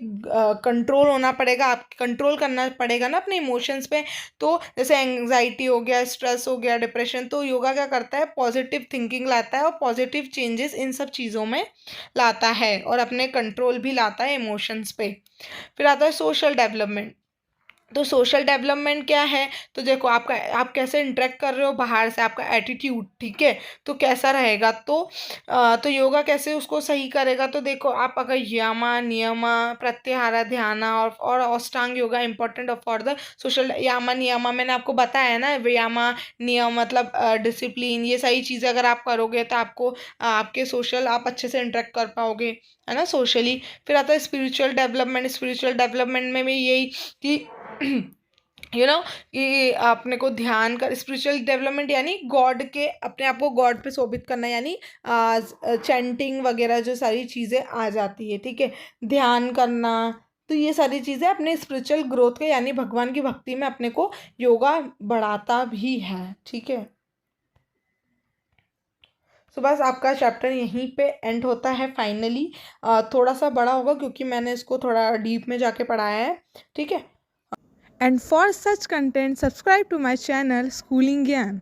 कंट्रोल होना पड़ेगा, आप कंट्रोल करना पड़ेगा ना अपने इमोशंस पे। तो जैसे एंग्जाइटी हो गया, स्ट्रेस हो गया, डिप्रेशन, तो योगा क्या करता है, पॉजिटिव थिंकिंग लाता है और पॉजिटिव चेंजेस इन सब चीज़ों में लाता है और अपने कंट्रोल भी लाता है इमोशंस पे। फिर आता है सोशल डेवलपमेंट। तो सोशल डेवलपमेंट क्या है, तो देखो आपका, आप कैसे इंटरेक्ट कर रहे हो बाहर से, आपका एटीट्यूड, ठीक है, तो कैसा रहेगा, तो योगा कैसे उसको सही करेगा, तो देखो आप अगर यामा नियमा प्रत्याहार ध्याना और Ashtanga yoga important for the social. Yama niyama मैंने आपको बताया है ना, यामा नियम मतलब डिसिप्लिन, ये सारी चीज़ें अगर आप करोगे तो आपको आपके सोशल, आप अच्छे से इंटरेक्ट कर पाओगे, है ना, सोशली। फिर आता है स्पिरिचुअल डेवलपमेंट। स्पिरिचुअल डेवलपमेंट में भी यही कि कि अपने को ध्यान कर, स्पिरिचुअल डेवलपमेंट यानी गॉड के, अपने आप को गॉड पे शोभित करना, यानी चैंटिंग वगैरह जो सारी चीज़ें आ जाती है, ठीक है, ध्यान करना। तो ये सारी चीज़ें अपने स्पिरिचुअल ग्रोथ के यानी भगवान की भक्ति में अपने को योगा बढ़ाता भी है, ठीक है। सो बस आपका चैप्टर यहीं पे एंड होता है फाइनली। थोड़ा सा बड़ा होगा क्योंकि मैंने इसको थोड़ा डीप में जाके पढ़ाया है, ठीक है। And for such content, subscribe to my channel Schooling Gyan.